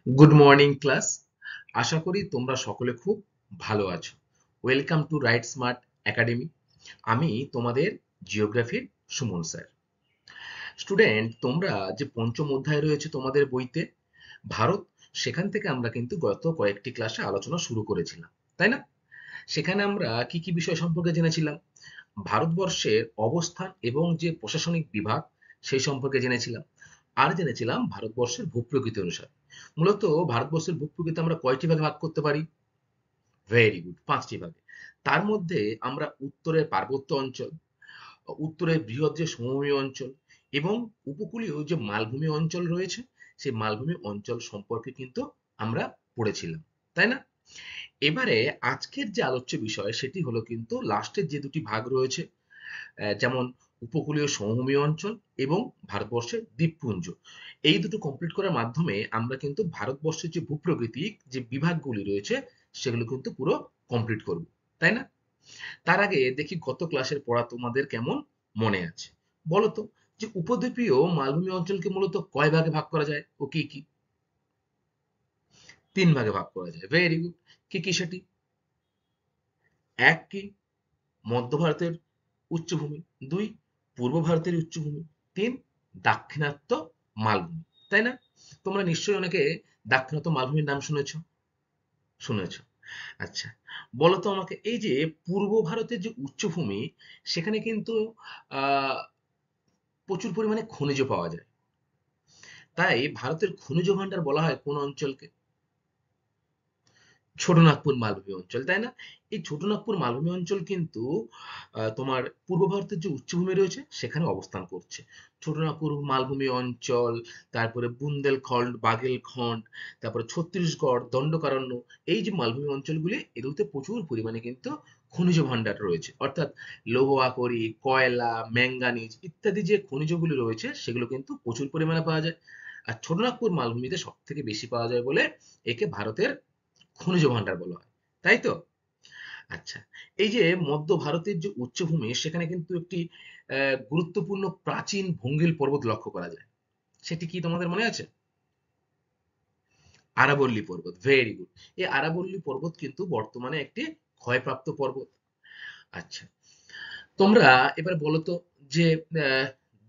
Good morning class. আশা করি তোমরা সকলে খুব ভালো আছো। Welcome to right smart academy. আমি তোমাদের জিওগ্রাফির সুমন স্যার। স্টুডেন্ট, তোমরা যে পঞ্চম অধ্যায় রয়েছে তোমাদের বইতে ভারত, সেখান থেকে আমরা কিন্তু গত কয়েকটি ক্লাসে আলোচনা শুরু করেছিলাম, তাই না? সেখানে আমরা কি কি বিষয় সম্পর্কে জেনেছিলাম? ভারতবর্ষের অবস্থান এবং যে প্রশাসনিক বিভাগ সেই সম্পর্কে জেনেছিলাম। আর জেনেছিলাম ভারতবর্ষের ভূপ্রকৃতি অনুসারে। মূলত ভারতবর্ষের ভূপ্রকৃতি আমরা কয়টি ভাগে ভাগ করতে পারি? ভেরি গুড, 5টি ভাগে। তার মধ্যে আমরা উত্তরের পার্বত্য অঞ্চল, উত্তরের বৃহৎ যে সমভূমি অঞ্চল এবং উপকূলীয় যে মালভূমি অঞ্চল রয়েছে, সেই মালভূমি অঞ্চল সম্পর্কে কিন্তু আমরা পড়েছিলাম, তাই না? এবারে আজকের যে আলোচ্য বিষয় সেটি হলো কিন্তু লাস্টের যে দুটি ভাগ রয়েছে, যেমন উপকূলীয় সমভূমি অঞ্চল এবং ভারতবর্ষের দ্বীপপুঞ্জ। এই দুটো কমপ্লিট করার মাধ্যমে আমরা কিন্তু ভারতবর্ষের যে ভূপ্রকৃতিক যে বিভাগগুলি রয়েছে সেগুলো কিন্তু পুরো কমপ্লিট করব, তাই না? তার আগে দেখি গত ক্লাসের পড়া তোমাদের কেমন মনে আছে। বলো তো, যে উপদ্বীপীয় মালভূমি অঞ্চলকে মূলত কয় ভাগে ভাগ করা যায় ও কি কি? 3 ভাগে ভাগ করা যায়। Very good. কি কি সেটি? এক কি? মধ্য ভারতের উচ্চভূমি। 2 পূর্ব ভারতের উচ্চভূমি। 3 দাক্ষিণাত্য মালভূমি, তাই না? তোমরা নিশ্চয়ই অনেকে দাক্ষিণাত্য মালভূমির নাম শুনেছো। শুনেছো। আচ্ছা, বলো তো আমাকে, এই যে পূর্ব ভারতের যে উচ্চভূমি, সেখানে কিন্তু আহ প্রচুর পরিমাণে খনিজ পাওয়া যায়। তাই ভারতের খনিজ ভান্ডার বলা হয় কোন অঞ্চলকে? ছোটনাগপুর মালভূমি অঞ্চল, তাই না? এই ছোটনাগপুর মালভূমি অঞ্চল কিন্তু তোমার পূর্ব ভারতের যে উচ্চভূমি রয়েছে সেখানে অবস্থান করছে। ছোটনাগপুর মালভূমি অঞ্চল, তারপরে বুন্দেলখণ্ড, বাগেলখণ্ড, তারপরে ছত্তিশগড়, দণ্ডকারণ্য, এই যে মালভূমি অঞ্চলগুলি, এগুলোতে প্রচুর পরিমাণে কিন্তু খনিজ ভান্ডার রয়েছে। অর্থাৎ লৌহ আকরিক, কয়লা, ম্যাঙ্গানিজ ইত্যাদি যে খনিজগুলি রয়েছে সেগুলো কিন্তু প্রচুর পরিমাণে পাওয়া যায়। আর ছোটনাগপুর মালভূমিতে সব থেকে বেশি পাওয়া যায় বলে একে ভারতের খনিজ ভান্ডার বলা হয়, তাই তো? আচ্ছা, এই যে মধ্য ভারতের যে উচ্চভূমি সেখানে কিন্তু একটি গুরুত্বপূর্ণ প্রাচীন ভঙ্গিল পর্বত লক্ষ্য করা যায়। সেটি কি তোমাদের মনে আছে? আরাবল্লী পর্বত। Very good. এই আরাবল্লী পর্বত কিন্তু বর্তমানে একটি ক্ষয়প্রাপ্ত পর্বত। আচ্ছা, তোমরা এবার বলো তো, যে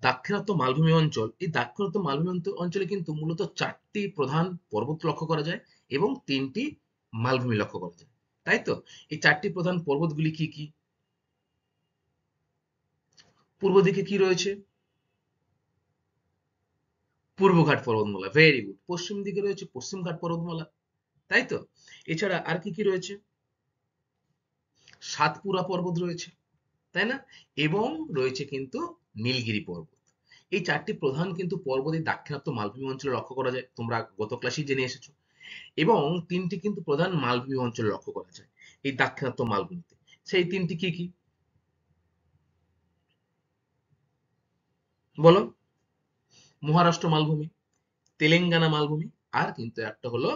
দাক্ষিণাত্য মালভূমি অঞ্চল, এই দাক্ষিণাত্য মালভূমি অঞ্চলে কিন্তু মূলত 4টি প্রধান পর্বত লক্ষ্য করা যায় এবং 3টি মালভূমি লক্ষ্য করা যায়, তাই তো? এই 4টি প্রধান পর্বতগুলি কি কি? পূর্ব দিকে কি রয়েছে? পূর্বঘাট পর্বতমালা। Very good. পশ্চিম দিকে রয়েছে পশ্চিমঘাট পর্বতমালা, তাই তো? এছাড়া আর কি কি রয়েছে? সাতপুরা পর্বত রয়েছে, তাই না? এবং রয়েছে কিন্তু নীলগিরি পর্বত। এই 4টি প্রধান কিন্তু পর্বত এই দাক্ষিণাত্য মালভূমি অঞ্চলে লক্ষ্য করা যায়, তোমরা গত ক্লাসেই জেনে এসেছো। এবং 3টি কিন্তু প্রধান মালভূমি অঞ্চল লক্ষ্য করা যায় এই দাক্ষিণাত্য মালভূমিতে। সেই 3টি কি কি? বলো। মহারাষ্ট্র মালভূমি, তেলেঙ্গানা মালভূমি, আর কিন্তু একটা হলো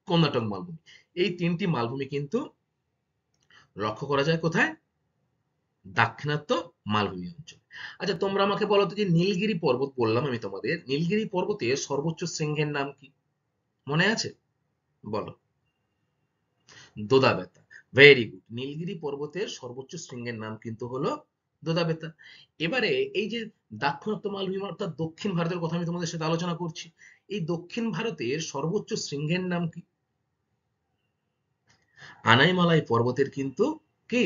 কর্ণাটক মালভূমি। এই 3টি মালভূমি কিন্তু লক্ষ্য করা যায় কোথায়? দাক্ষিণাত্য মালভূমি অঞ্চল। আচ্ছা, তোমরা আমাকে বলো তো, যে নীলগিরি পর্বত বললাম আমি তোমাদের, নীলগিরি পর্বতের সর্বোচ্চ শৃঙ্গের নাম কি? মনে আছে? বলো। দোদাবেতা। Very good. নীলগিরি পর্বতের সর্বোচ্চ শৃঙ্গের নাম কিন্তু হলো দোদাবেতা। এবারে এই যে দাক্ষিণাত্য মালভূমি অর্থাৎ দক্ষিণ ভারতের কথা আমি তোমাদের সাথে আলোচনা করছি, এই দক্ষিণ ভারতের সর্বোচ্চ শৃঙ্গের নাম কি? আনাইমালাই পর্বতের কিন্তু কি?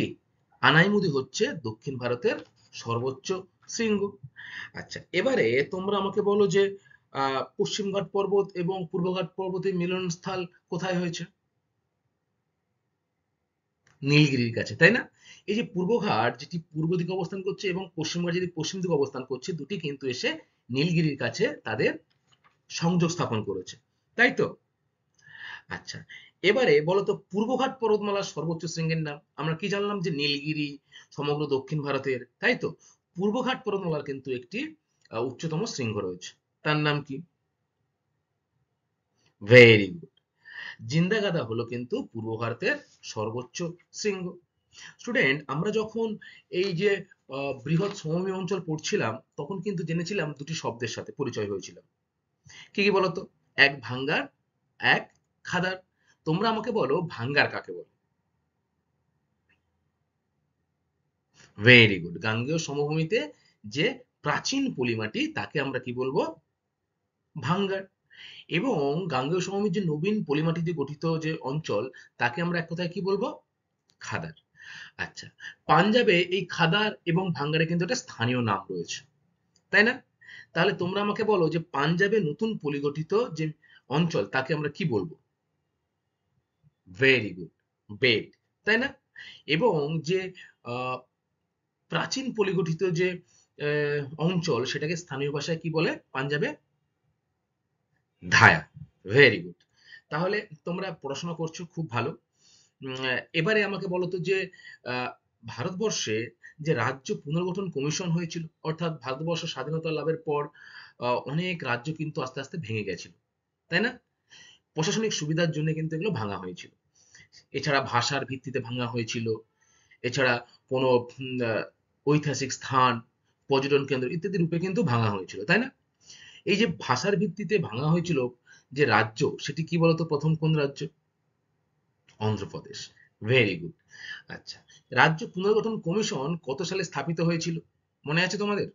আনাইমুদি হচ্ছে দক্ষিণ ভারতের সর্বোচ্চ শৃঙ্গ। আচ্ছা, এবারে তোমরা আমাকে বলো যে পশ্চিমঘাট পর্বত এবং পূর্বঘাট পর্বতের মিলনস্থল কোথায় হয়েছে? নীলগিরির কাছে, তাই না? এই যে পূর্বঘাট যেটি পূর্ব দিকে অবস্থান করছে এবং পশ্চিমঘাট যেটি পশ্চিম দিকে অবস্থান করছে, দুটি কিন্তু এসে নীলগিরির কাছে তাদের সংযোগ স্থাপন করেছে, তাই তো? আচ্ছা, এবারে বলতো পূর্বঘাট পর্বতমালার সর্বোচ্চ শৃঙ্গের নাম? আমরা কি জানলাম যে নীলগিরি সমগ্র দক্ষিণ ভারতের, তাই তো? পূর্বঘাট পর্বতমালার কিন্তু একটি উচ্চতম শৃঙ্গ রয়েছে, তার নাম কি? Very good. জিন্দাগাদা হলো কিন্তু পূর্ব ভারতের সর্বোচ্চ শৃঙ্গ। স্টুডেন্ট, আমরা যখন এই যে বৃহৎ সমভূমি অঞ্চল পড়ছিলাম তখন কিন্তু জেনেছিলাম দুটি শব্দের সাথে পরিচয় হয়েছিল। কি কি বলতো? এক ভাঙ্গার এক খাদার। তোমরা আমাকে বলো ভাঙ্গার কাকে বলে? Very good. গাঙ্গেয় সমভূমিতে যে প্রাচীন পলিমাটি তাকে আমরা কি বলবো? ভাঙ্গার। এবং গাঙ্গেয় সমভূমির যে নবীন পলিমাটি দিয়ে গঠিত যে অঞ্চল তাকে আমরা এক কথায় কি বলবো? খাদার। আচ্ছা, পাঞ্জাবে এই খাদার এবং ভাঙ্গারে কিন্তু একটা স্থানীয় নাম রয়েছে, তাই না? তাহলে তোমরা আমাকে বলো যে পাঞ্জাবে নতুন পলিগঠিত যে অঞ্চল তাকে আমরা কি বলবো? ভেরি গুড, বেড, তাই না? এবং যে আহ, প্রাচীন পলিগঠিত যে অঞ্চল সেটাকে স্থানীয় ভাষায় কি বলে পাঞ্জাবে? ধায়া। Very good. তাহলে তোমরা পড়াশোনা করছো, খুব ভালো। এবারে আমাকে বলো তো যে আহ, ভারতবর্ষে যে রাজ্য পুনর্গঠন কমিশন হয়েছিল, অর্থাৎ ভারতবর্ষ স্বাধীনতা লাভের পর অনেক রাজ্য কিন্তু আস্তে আস্তে ভেঙে গেছিল, তাই না? প্রশাসনিক সুবিধার জন্য কিন্তু এগুলো ভাঙা হয়েছিল। এছাড়া ভাষার ভিত্তিতে ভাঙা হয়েছিল। এছাড়া কোনো ঐতিহাসিক স্থান, পর্যটন কেন্দ্র ইত্যাদি রূপে কিন্তু ভাঙা হয়েছিল, তাই না? এই যে ভাষার ভিত্তিতে ভাঙা হয়েছিল যে রাজ্য, সেটি কি বলতো? প্রথম কোন রাজ্য? অন্ধ্রপ্রদেশ। Very good. আচ্ছা, রাজ্য পুনর্গঠন কমিশন কত সালে স্থাপিত হয়েছিল, মনে আছে তোমাদের?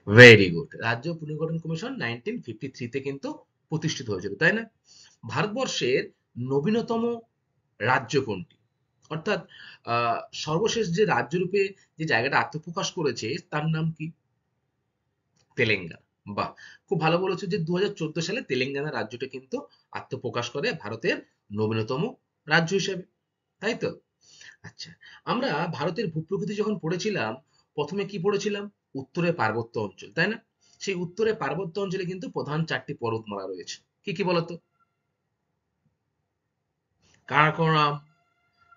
Very good. রাজ্য পুনর্গঠন কমিশন 1953 তে কিন্তু প্রতিষ্ঠিত হয়েছিল, তাই না? ভারতবর্ষের নবীনতম রাজ্য কোনটি? অর্থাৎ আহ, সর্বশেষ যে রাজ্যরূপে যে জায়গাটা আত্মপ্রকাশ করেছে তার নাম কি? তেলেঙ্গানা। বাহ, খুব ভালো বলেছো যে 2014 সালে তেলেঙ্গানা রাজ্যটা কিন্তু আত্মপ্রকাশ করে ভারতের নবীনতম রাজ্য হিসেবে, তাই তো? আচ্ছা, আমরা ভারতের ভূপ্রকৃতি যখন পড়েছিলাম, প্রথমে কি পড়েছিলাম? উত্তরে পার্বত্য অঞ্চল, তাই না? সেই উত্তরে পার্বত্য অঞ্চলে কিন্তু প্রধান 4টি পর্বতমালা রয়েছে। কি কি বলতো? কারাকোরাম,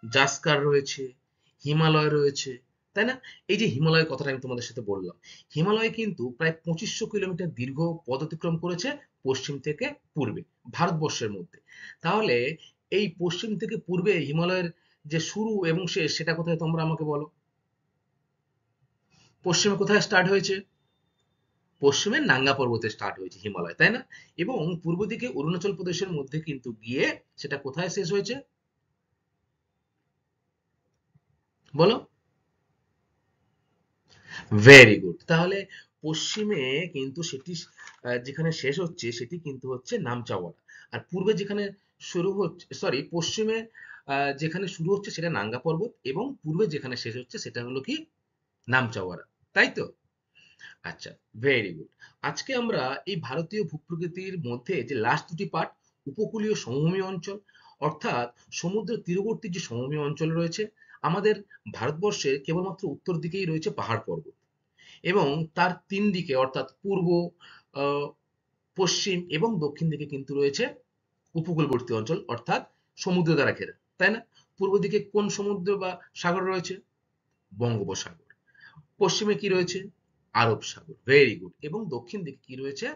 জাসকার রয়েছে, হিমালয় রয়েছে, তাই না? এই যে হিমালয়ের কথাটা আমি তোমাদের সাথে বললাম, হিমালয় কিন্তু প্রায় 2500 কিলোমিটার দীর্ঘ পথ অতিক্রম করেছে পশ্চিম থেকে পূর্বে ভারতবর্ষের মধ্যে। তাহলে এই পশ্চিম থেকে পূর্বে হিমালয়ের যে শুরু এবং শেষ সেটা কোথায় তোমরা আমাকে বলো? পশ্চিমে কোথায় স্টার্ট হয়েছে? পশ্চিমে নাঙ্গা পর্বতে স্টার্ট হয়েছে হিমালয়, তাই না? এবং পূর্ব দিকে অরুণাচল প্রদেশের মধ্যে কিন্তু গিয়ে সেটা কোথায় শেষ হয়েছে? বলো। Very good. তাহলে পশ্চিমে কিন্তু সেটি যেখানে শেষ হচ্ছে সেটি কিন্তু হচ্ছে নামচাওয়ারা। আর পূর্বে যেখানে শুরু হচ্ছে, সরি, পশ্চিমে যেখানে শুরু হচ্ছে সেটা নাঙ্গা পর্বত এবং পূর্বে যেখানে শেষ হচ্ছে সেটা হলো কি? নামচাওয়ারা, তাই তো? আচ্ছা, ভেরি গুড। আজকে আমরা এই ভারতীয় ভূপ্রকৃতির মধ্যে যে লাস্ট দুটি পার্ট, উপকূলীয় সমভূমি অঞ্চল, অর্থাৎ সমুদ্র তীরবর্তী যে সমভূমি অঞ্চল রয়েছে, আমাদের ভারতবর্ষের কেবলমাত্র উত্তর দিকেই রয়েছে পাহাড় পর্বত, এবং তার তিন দিকে অর্থাৎ পূর্ব, আহ, পশ্চিম এবং দক্ষিণ দিকে কিন্তু রয়েছে উপকূলবর্তী অঞ্চল, অর্থাৎ সমুদ্র দ্বারা ঘেরা, তাই না? পূর্ব দিকে কোন সমুদ্র বা সাগর রয়েছে? বঙ্গোপসাগর। পশ্চিমে কি রয়েছে? আরব সাগর। Very good. এবং দক্ষিণ দিকে কি রয়েছে?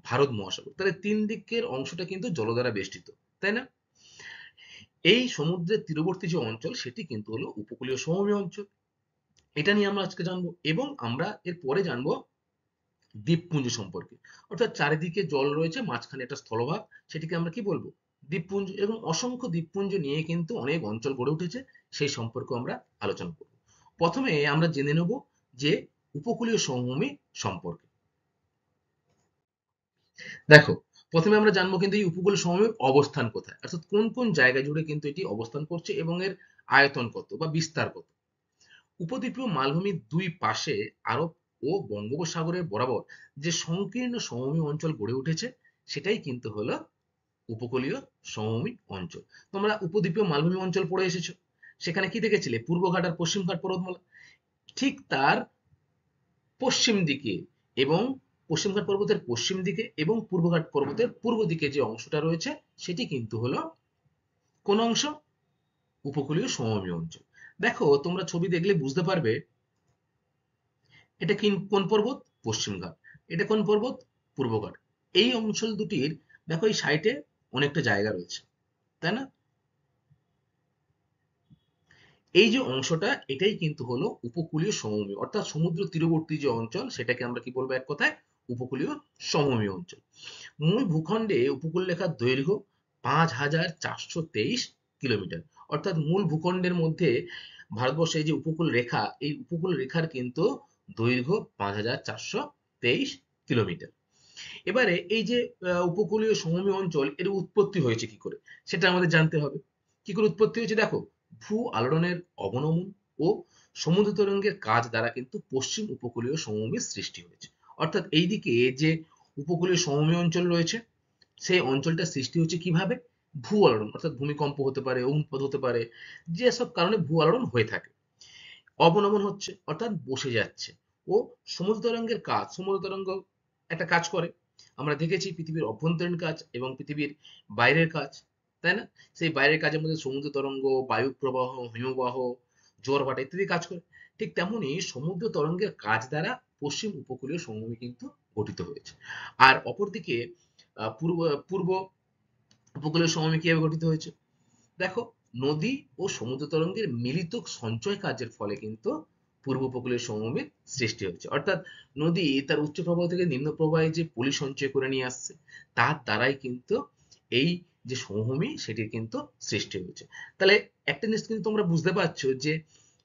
ভারত মহাসাগর। তাহলে তিন দিকের অংশটা কিন্তু জল দ্বারা বেষ্টিত, তাই না? এই সমুদ্রের তীরবর্তী যে অঞ্চল সেটি কিন্তু হলো উপকূলীয় সমভূমি অঞ্চল। এটা নিয়ে আমরা আজকে জানবো, এবং আমরা এর পরে জানবো দ্বীপপুঞ্জ সম্পর্কে। অর্থাৎ চারিদিকে জল রয়েছে, মাঝখানে একটা স্থলভাগ, সেটিকে আমরা কি বলবো? দ্বীপপুঞ্জ। এবং অসংখ্য দ্বীপপুঞ্জ নিয়ে কিন্তু অনেক অঞ্চল গড়ে উঠেছে, সেই সম্পর্কে আমরা আলোচনা করব। প্রথমে আমরা জেনে নেব যে উপকূলীয় সমভূমি সম্পর্কে। দেখো, প্রথমে আমরা জানবো কিন্তু এই উপকূল সমভূমির অবস্থান কোথায়, অর্থাৎ কোন কোন জায়গা জুড়ে কিন্তু এটি অবস্থান করছে এবং এর আয়তন কত বা বিস্তার কত। উপদ্বীপীয় মালভূমির দুই পাশে আরব ও বঙ্গোপসাগরের বরাবর যে সংকীর্ণ সমভূমি অঞ্চল গড়ে উঠেছে সেটাই কিন্তু হলো উপকূলীয় সমভূমি অঞ্চল। তোমরা উপদ্বীপীয় মালভূমি অঞ্চল পড়ে এসেছো, সেখানে কি দেখেছিলে? পূর্বঘাট আর পশ্চিমঘাট পর্বতমালা। ঠিক তার পশ্চিম দিকে এবং পশ্চিমঘাট পর্বতের পশ্চিম দিকে এবং পূর্বঘাট পর্বতের পূর্ব দিকে যে অংশটা রয়েছে সেটি কিন্তু হলো কোন অংশ? উপকূলীয় সমভূমি অঞ্চল। দেখো, তোমরা ছবি দেখলে বুঝতে পারবে এটা কোন পর্বত? পশ্চিমঘাট। এটা কোন পর্বত? পূর্বঘাট। এই অঞ্চল দুটির, দেখো এই সাইটে অনেকটা জায়গা রয়েছে, তাই না? এই যে অংশটা এটাই কিন্তু হলো উপকূলীয় সমভূমি, অর্থাৎ সমুদ্র তীরবর্তী যে অঞ্চল সেটাকে আমরা কি বলবো এক কথায়? উপকূলীয় সমভূমি অঞ্চল। মূল ভূখণ্ডে উপকূল রেখার দৈর্ঘ্য 5,423 কিলোমিটার। অর্থাৎ মূল ভূখণ্ডের মধ্যে ভারতবর্ষের যে উপকূল রেখা, এই উপকূল রেখার কিন্তু দৈর্ঘ্য 5,423 কিলোমিটার। এবারে এই যে উপকূলীয় সমভূমি অঞ্চল, এর উৎপত্তি হয়েছে কি করে সেটা আমাদের জানতে হবে। কি করে উৎপত্তি হয়েছে? দেখো, ভূ আলোড়নের অবনমন ও সমুদ্র তরঙ্গের কাজ দ্বারা কিন্তু পশ্চিম উপকূলীয় সমভূমির সৃষ্টি হয়েছে। অর্থাৎ এইদিকে যে উপকূলীয় সমভূমি অঞ্চল রয়েছে, সেই অঞ্চলটা সৃষ্টি হচ্ছে কিভাবে? ভূ আলোড়ন, অর্থাৎ ভূমিকম্প হতে পারে, অগ্নুৎপাত হতে পারে, যেসব কারণে ভূ আলোড়ন হয়ে থাকে। অবনমন হচ্ছে অর্থাৎ বসে যাচ্ছে, ও সমুদ্র তরঙ্গের কাজ, সমুদ্র তরঙ্গ একটা কাজ করে, আমরা দেখেছি পৃথিবীর অভ্যন্তরীণ কাজ এবং পৃথিবীর বাইরের কাজ, তাই না? সেই বাইরের কাজের মধ্যে সমুদ্র তরঙ্গ, বায়ু প্রবাহ, হিমবাহ, জোয়ার ভাটা ইত্যাদি কাজ করে। ঠিক তেমনি সমুদ্র তরঙ্গের কাজ দ্বারা পশ্চিম উপকূলীয় সমভূমি কিন্তু গঠিত হয়েছে। আর অপরদিকে পূর্ব পূর্ব উপকূলীয় সমভূমি কিভাবে গঠিত হয়েছে? দেখো, নদী ও সমুদ্র তরঙ্গের মিলিত সঞ্চয় কার্যের ফলে কিন্তু পূর্ব উপকূলীয় সমভূমির সৃষ্টি হয়েছে। অর্থাৎ নদী তার উচ্চ প্রবাহ থেকে নিম্ন প্রবাহে যে পলি সঞ্চয় করে নিয়ে আসছে, তার দ্বারাই কিন্তু এই যে সমভূমি সেটির কিন্তু সৃষ্টি হয়েছে। তাহলে একটা জিনিস কিন্তু তোমরা বুঝতে পারছো যে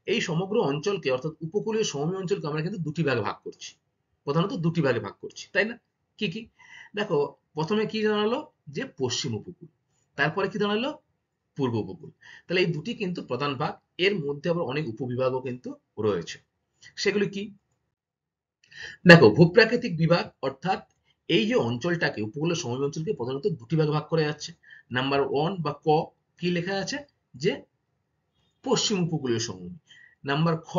এই সমগ্র অঞ্চলকে, অর্থাৎ উপকূলীয় সমভূমি অঞ্চলকে আমরা কিন্তু দুটি ভাগে ভাগ করছি, প্রধানত দুটি ভাগে ভাগ করছি, তাই না? কি কি? দেখো, প্রথমে কি দাঁড়ালো? যে পশ্চিম উপকূল। তারপরে কি দাঁড়ালো? পূর্ব উপকূল। তাহলে এই দুটি কিন্তু প্রধান ভাগ, এর মধ্যে আবার অনেক উপবিভাগও কিন্তু রয়েছে। সেগুলি কি? দেখো, ভূপ্রাকৃতিক বিভাগ, অর্থাৎ এই যে অঞ্চলটাকে, উপকূলীয় সমভূমি অঞ্চলকে প্রধানত দুটি ভাগে ভাগ করে যাচ্ছে। নাম্বার ওয়ান বা ক, কি লেখা আছে? যে পশ্চিম উপকূলীয় সমভূমি। নাম্বার খ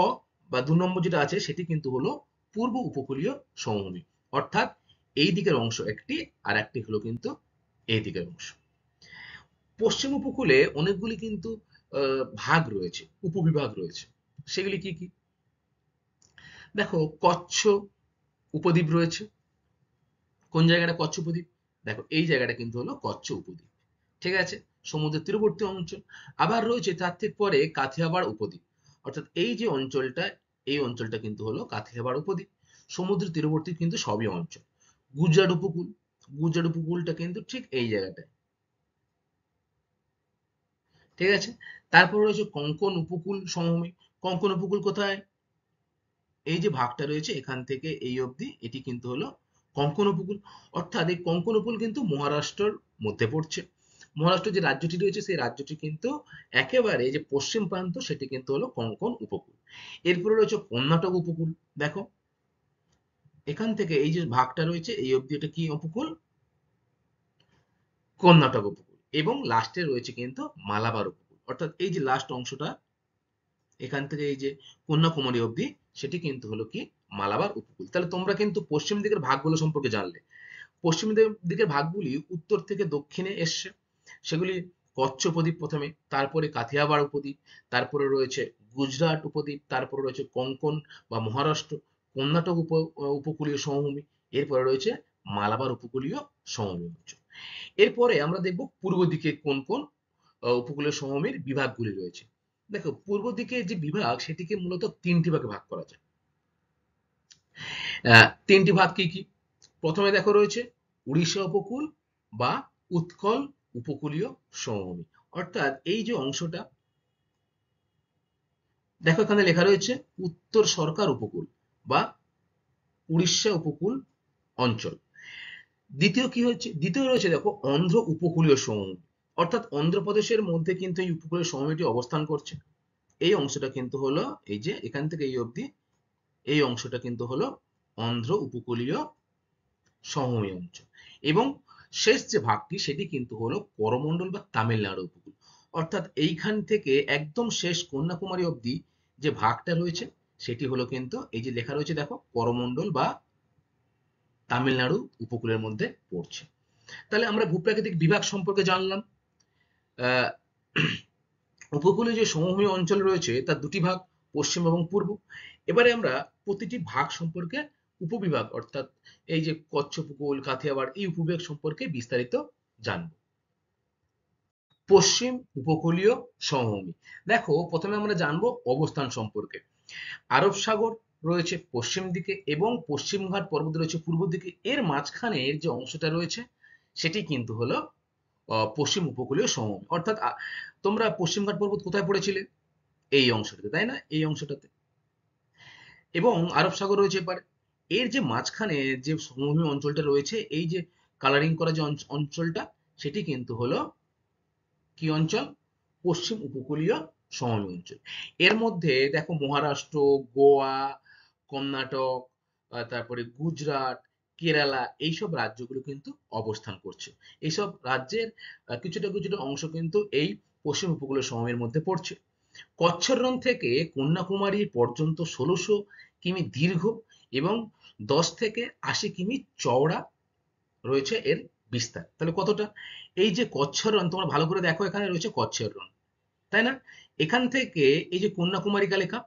বা 2 নম্বর যেটা আছে সেটি কিন্তু হলো পূর্ব উপকূলীয় সমভূমি। অর্থাৎ এই দিকের অংশ একটি, আর একটি হলো কিন্তু এই দিকের অংশ। পশ্চিম উপকূলে অনেকগুলি কিন্তু ভাগ রয়েছে, উপবিভাগ রয়েছে। সেগুলি কি কি? দেখো, কচ্ছ উপদ্বীপ রয়েছে। কোন জায়গাটা কচ্ছ উপদ্বীপ? দেখো, এই জায়গাটা কিন্তু হলো কচ্ছ উপদ্বীপ। ঠিক আছে? সমুদ্রের তীরবর্তী অঞ্চল। আবার রয়েছে তার ঠিক পরে কাথিয়াবাড় উপদ্বীপ। অর্থাৎ এই যে অঞ্চলটা, এই অঞ্চলটা কিন্তু হলো কাথিয়াবাড় উপদ্বীপ। সমুদ্রের তীরবর্তী কিন্তু সবই অঞ্চল। গুজরাট উপকূল, গুজরাট উপকূলটা কিন্তু ঠিক এই জায়গাটায়। ঠিক আছে? তারপর রয়েছে কোঙ্কণ উপকূল সমভূমি। কোঙ্কণ উপকূল কোথায়? এই যে ভাগটা রয়েছে এখান থেকে এই অবধি, এটি কিন্তু হলো কোঙ্কণ উপকূল। অর্থাৎ এই কোঙ্কণ উপকূল কিন্তু মহারাষ্ট্রের মধ্যে পড়ছে। মহারাষ্ট্র যে রাজ্যটি রয়েছে, সেই রাজ্যটি কিন্তু একেবারে যে পশ্চিম প্রান্ত, সেটি কিন্তু হলো কোঙ্কণ উপকূল। এরপরে রয়েছে কর্ণাটক উপকূল। দেখো, এখান থেকে এই যে ভাগটা রয়েছে এই অবধি, এটা কি উপকূল? কর্ণাটক উপকূল। এবং লাস্টে রয়েছে কিন্তু মালাবার উপকূল। অর্থাৎ এই যে লাস্ট অংশটা, এখান থেকে এই যে কন্যাকুমারী অবধি, সেটি কিন্তু হলো কি মালাবার উপকূল। তাহলে তোমরা কিন্তু পশ্চিম দিকের ভাগগুলো সম্পর্কে জানলে। পশ্চিম দিকের ভাগগুলি উত্তর থেকে দক্ষিণে এসছে। সেগুলি কচ্ছ উপদ্বীপ প্রথমে, তারপরে কাথিয়াবাড় উপদ্বীপ, তারপরে রয়েছে গুজরাট উপদ্বীপ, তারপরে রয়েছে কোঙ্কণ বা মহারাষ্ট্র, কর্ণাটক উপকূলীয় সমভূমি, এরপরে রয়েছে মালাবার উপকূলীয় সমভূমি অঞ্চল। এরপরে আমরা দেখব পূর্ব দিকে কোন কোন উপকূলীয় সমভূমির বিভাগগুলি রয়েছে। দেখো, পূর্ব দিকে যে বিভাগ, সেটিকে মূলত তিনটি ভাগে ভাগ করা যায়। তিনটি ভাগ কি কি? প্রথমে দেখো রয়েছে উড়িষ্যা উপকূল বা উৎকল উপকূলীয় সমভূমি। অর্থাৎ এই যে অংশটা, দেখো এখানে লেখা রয়েছে উত্তর সরকার উপকূল বা উড়িষ্যা উপকূল অঞ্চল। দ্বিতীয় কি হচ্ছে? দ্বিতীয় রয়েছে দেখো অন্ধ্র উপকূলীয় সমভূমি। অর্থাৎ অন্ধ্রপ্রদেশের মধ্যে কিন্তু এই উপকূলীয় সমভূমিটি অবস্থান করছে। এই অংশটা কিন্তু হলো, এই যে এখান থেকে এই অবধি, এই অংশটা কিন্তু হলো অন্ধ্র উপকূলীয় সমভূমি অঞ্চল। এবং শেষ যে ভাগটি, সেটি কিন্তু হলো করমণ্ডল বা তামিলনাড়ু উপকূল। অর্থাৎ এইখান থেকে একদম শেষ কন্যাকুমারী অবধি যে ভাগটা রয়েছে, সেটি হলো কিন্তু এই যে লেখা রয়েছে দেখো, করমণ্ডল বা তামিলনাড়ু উপকূলের মধ্যে পড়ছে। তাহলে আমরা ভূপ্রাকৃতিক বিভাগ সম্পর্কে জানলাম। আহ উপকূলে যে সমভূমি অঞ্চল রয়েছে তার দুটি ভাগ, পশ্চিম এবং পূর্ব। এবারে আমরা প্রতিটি ভাগ সম্পর্কে উপবিভাগ, অর্থাৎ এই যে কচ্ছ উপকূল, কাথিয়াবাড়, এই উপবিভাগ সম্পর্কে বিস্তারিত জানব। পশ্চিম উপকূলীয় সমভূমি। দেখো, প্রথমে আমরা জানবো অবস্থান সম্পর্কে। আরব সাগর রয়েছে পশ্চিম দিকে এবং পশ্চিমঘাট পর্বত রয়েছে পূর্ব দিকে। এর মাঝখানের যে অংশটা রয়েছে সেটি কিন্তু হলো পশ্চিম উপকূলীয় সমভূমি। অর্থাৎ তোমরা পশ্চিমঘাট পর্বত কোথায় পড়েছিলে? এই অংশটাতে, তাই না? এই অংশটাতে। এবং আরব সাগর রয়েছে এপারে। এর যে মাঝখানে যে সমভূমি অঞ্চলটা রয়েছে, এই যে কালারিং করা যে অঞ্চলটা, সেটি কিন্তু হলো কি অঞ্চল? পশ্চিম উপকূলীয় সমভূমি অঞ্চল। এর মধ্যে দেখো মহারাষ্ট্র, গোয়া, কর্ণাটক, তারপরে গুজরাট, কেরালা, এইসব রাজ্যগুলো কিন্তু অবস্থান করছে। এইসব রাজ্যের কিছুটা কিছুটা অংশ কিন্তু এই পশ্চিম উপকূলীয় সমভূমির মধ্যে পড়ছে। কচ্ছরণ থেকে কন্যাকুমারী পর্যন্ত ১৬০০ কিমি দীর্ঘ এবং ১০ থেকে ৮০ কিমি চওড়া রয়েছে এর বিস্তার। তাহলে কতটা? এই যে কচ্ছর রণ, তোমরা ভালো করে দেখো, এখানে রয়েছে কচ্ছর রণ, তাই না? এখান থেকে এই যে কন্যাকুমারিকা লেখা,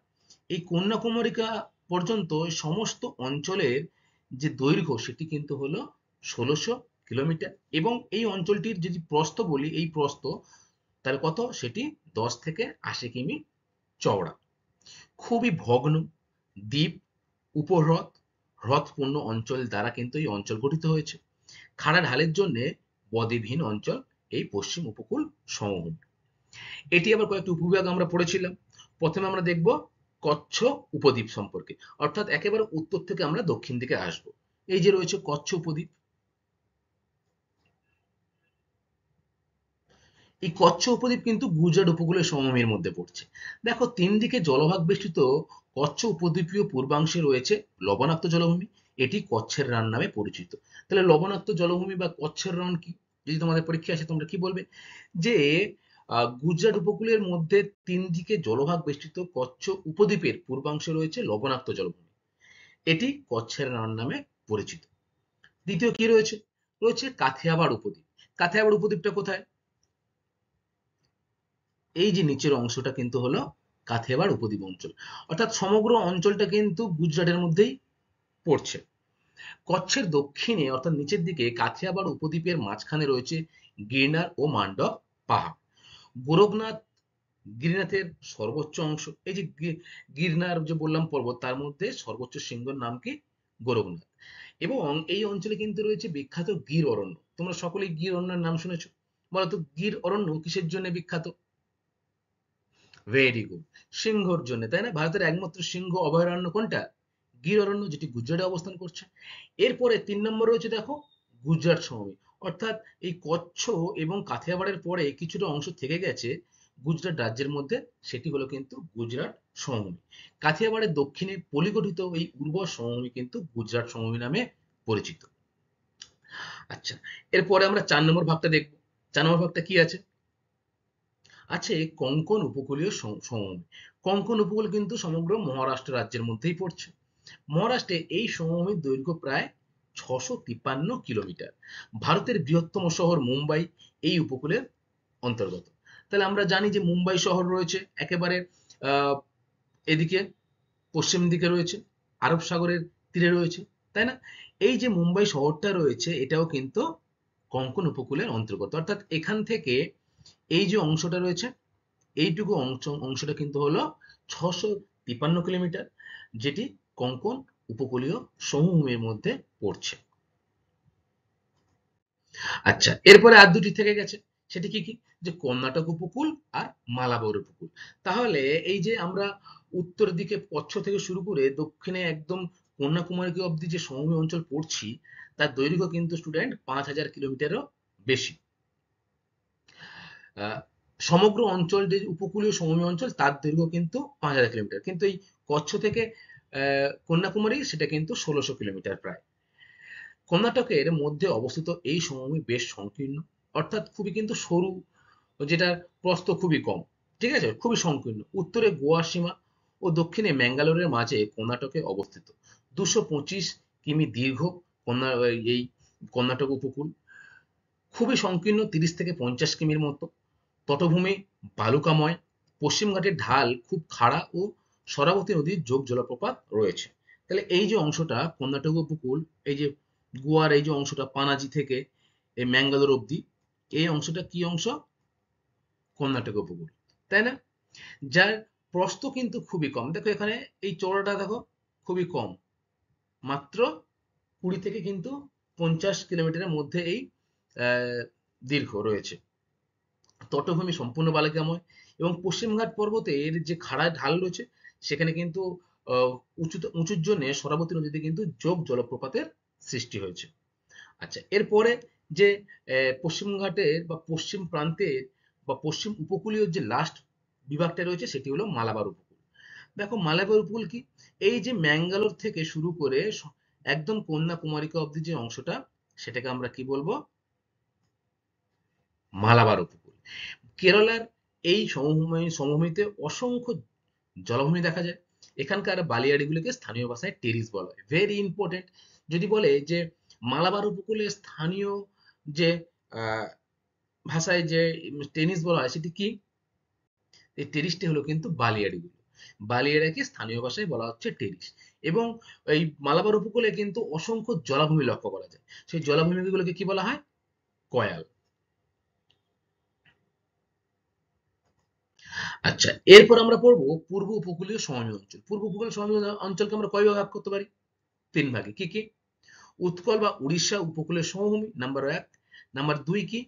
এই কন্যাকুমারিকা পর্যন্ত সমস্ত অঞ্চলের যে দৈর্ঘ্য সেটি কিন্তু হলো ১৬০০ কিলোমিটার। এবং এই অঞ্চলটির যদি প্রস্থ বলি, এই প্রস্থ তাহলে কত? সেটি ১০ থেকে ৮০ কিমি চওড়া। খুবই ভগ্ন দ্বীপ, উপহ্রদ, হ্রদপূর্ণ অঞ্চল দ্বারা কিন্তু এই অঞ্চল গঠিত হয়েছে। খাড়া ঢালের জন্য বদ্বীপহীন অঞ্চল এই পশ্চিম উপকূল সমভূমি। এটি আবার কয়েকটি উপবিভাগ আমরা পড়েছিলাম। প্রথমে আমরা দেখব কচ্ছ উপদ্বীপ সম্পর্কে, অর্থাৎ একেবারে উত্তর থেকে আমরা দক্ষিণ দিকে আসব। এই যে রয়েছে কচ্ছ উপদ্বীপ। এই কচ্ছ উপদ্বীপ কিন্তু গুজরাট উপকূলের সমভূমির মধ্যে পড়ছে। দেখো, তিন দিকে জলভাগ বেষ্টিত কচ্ছ উপদ্বীপীয় পূর্বাংশে রয়েছে লবণাক্ত জলভূমি। এটি কচ্ছের রান নামে পরিচিত। তাহলে লবণাক্ত জলভূমি বা কচ্ছের রণ কি? যদি তোমাদের পরীক্ষা আসে তোমরা কি বলবে? যে গুজরাট উপকূলের মধ্যে তিন দিকে জলভাগ বেষ্টিত কচ্ছ উপদ্বীপের পূর্বাংশে রয়েছে লবণাক্ত জলভূমি। এটি কচ্ছের রান নামে পরিচিত। দ্বিতীয় কি রয়েছে? রয়েছে কাথিয়াবাড় উপদ্বীপ। কাথিয়াবাড় উপদ্বীপটা কোথায়? এই যে নিচের অংশটা কিন্তু হলো কাথিয়াবাড় উপদ্বীপ অঞ্চল। অর্থাৎ সমগ্র অঞ্চলটা কিন্তু গুজরাটের মধ্যেই পড়ছে। কচ্ছের দক্ষিণে অর্থাৎ নিচের দিকে কাথিয়াবাড় উপদ্বীপের মাঝখানে রয়েছে গিরনার ও মান্ডব পাহাড়। গোরখনাথ গিরিনাথের সর্বোচ্চ অংশ। এই যে গিরনার যে বললাম পর্বত, তার মধ্যে সর্বোচ্চ শৃঙ্গের নাম কি? গোরখনাথ। এবং এই অঞ্চলে কিন্তু রয়েছে বিখ্যাত গির অরণ্য। তোমরা সকলেই গির অরণ্যের নাম শুনেছো। বলতো গির অরণ্য কিসের জন্য বিখ্যাত? ভেরি গুড, সিংহর জন্য, তাই না? ভারতের একমাত্র সিংহ অভয়ারণ্য কোনটা? গির অরণ্য, যেটি গুজরাটে অবস্থান করছে। এরপরে ৩ নম্বর রয়েছে দেখো গুজরাট সমভূমি। অর্থাৎ এই কচ্ছ এবং কাথিয়াবাড়ের পরে কিছুটা অংশ থেকে গেছে গুজরাট রাজ্যের মধ্যে, সেটি হলো কিন্তু গুজরাট সমভূমি। কাথিয়াবাড়ের দক্ষিণে পলিগঠিত এই উর্বর সমভূমি কিন্তু গুজরাট সমভূমি নামে পরিচিত। আচ্ছা, এরপরে আমরা ৪ নম্বর ভাগটা দেখব। ৪ নম্বর ভাগটা কি আছে? আছে কোঙ্কণ উপকূলীয় সমভূমি। কোঙ্কণ উপকূল কিন্তু সমগ্র মহারাষ্ট্র রাজ্যের মধ্যেই পড়ছে। মহারাষ্ট্রে এই সমভূমির দৈর্ঘ্য প্রায় ৬৫৩ কিলোমিটার। ভারতের বৃহত্তম শহর মুম্বাই এই উপকূলের অন্তর্গত। তাহলে আমরা জানি যে মুম্বাই শহর রয়েছে একেবারে আহ এদিকে পশ্চিম দিকে রয়েছে, আরব সাগরের তীরে রয়েছে, তাই না? এই যে মুম্বাই শহরটা রয়েছে এটাও কিন্তু কোঙ্কণ উপকূলের অন্তর্গত। অর্থাৎ এখান থেকে এই যে অংশটা রয়েছে, এইটুকু অংশটা কিন্তু হলো ৬৫৩ কিলোমিটার, যেটি কোঙ্কণ উপকূলীয় সমভূমির মধ্যে পড়ছে। আচ্ছা, এরপরে আর দুটি থেকে গেছে। সেটি কি কি? যে কর্ণাটক উপকূল আর মালাবার উপকূল। তাহলে এই যে আমরা উত্তর দিকে কচ্ছ থেকে শুরু করে দক্ষিণে একদম কন্যাকুমারী অব্দি যে সমভূমি অঞ্চল পড়ছি, তার দৈর্ঘ্য কিন্তু স্টুডেন্ট ৫০০০ কিলোমিটারও বেশি। সমগ্র অঞ্চল যে উপকূলীয় সমভূমি অঞ্চল তার দৈর্ঘ্য কিন্তু ৫০০০ কিলোমিটার, কিন্তু এই কচ্ছ থেকে কন্যাকুমারী সেটা কিন্তু ১৬০০ কিলোমিটার প্রায়। কর্ণাটকের মধ্যে অবস্থিত এই সমভূমি বেশ সংকীর্ণ, অর্থাৎ খুবই কিন্তু সরু, যেটা প্রস্থ খুবই কম, ঠিক আছে, খুবই সংকীর্ণ। উত্তরে গোয়া সীমা ও দক্ষিণে ম্যাঙ্গালোরের মাঝে কর্ণাটকে অবস্থিত। ২২৫ কিমি দীর্ঘ এই কর্ণাটক উপকূল, খুবই সংকীর্ণ, ৩০ থেকে ৫০ কিমির মতো। তটভূমি বালুকাময়, পশ্চিমঘাটের ঢাল খুব খাড়া ও শরাবতী নদীর যোগ জলপ্রপাত রয়েছে। তাহলে এই যে অংশটা কর্ণাটক উপকূল, এই যে গোয়ার এই যে অংশটা পানাজি থেকে এই ম্যাঙ্গালোর অব্দি, এই অংশটা কি অংশ? কর্ণাটক উপকূল, তাই না? যার প্রস্থ কিন্তু খুবই কম। দেখো এখানে এই চওড়াটা দেখো খুবই কম, মাত্র 20 থেকে কিন্তু 50 কিলোমিটারের মধ্যে এই দীর্ঘ রয়েছে। তটভূমি সম্পূর্ণ বালিকাময় এবং পশ্চিমঘাট পর্বতের যে খাড়া ঢাল রয়েছে সেখানে কিন্তু আহ, উঁচুর জন্য সরাবতী নদীতে কিন্তু যোগ জলপ্রপাতের সৃষ্টি হয়েছে। আচ্ছা, এরপরে যে পশ্চিমঘাটের বা পশ্চিম প্রান্তের বা পশ্চিম উপকূলীয় যে লাস্ট বিভাগটা রয়েছে সেটি হলো মালাবার উপকূল। দেখো মালাবার উপকূল কি, এই যে ম্যাঙ্গালোর থেকে শুরু করে একদম কন্যাকুমারিকা অব্দি যে অংশটা সেটাকে আমরা কি বলবো, মালাবার উপকূল। কেরালার এই সমভূমিতে অসংখ্য জলাভূমি দেখা যায়। এখানকার বালিয়াড়িগুলিকে স্থানীয় ভাষায় টেরিস বলা হয়। Very important. যদি বলে যে মালাবার উপকূলে স্থানীয় যে আহ, ভাষায় যে টেনিস বলা হয় সেটি কি, এই টেরিসটি হলো কিন্তু বালিয়াড়িগুলো। বালিয়াড়িকে স্থানীয় ভাষায় বলা হচ্ছে টেরিস। এবং এই মালাবার উপকূলে কিন্তু অসংখ্য জলাভূমি লক্ষ্য করা যায়। সেই জলাভূমিগুলোকে কি বলা হয়, কয়াল। আচ্ছা, এরপর আমরা পড়বো পূর্ব উপকূলীয় সমভূমি অঞ্চল। পূর্ব উপকূলীয় সমভূমি অঞ্চলকে আমরা কয় ভাগে ভাগ করতে পারি, 3 ভাগে। কি কি? উৎকল বা উড়িষ্যা উপকূলের সমভূমি নাম্বার 1, নাম্বার 2 কি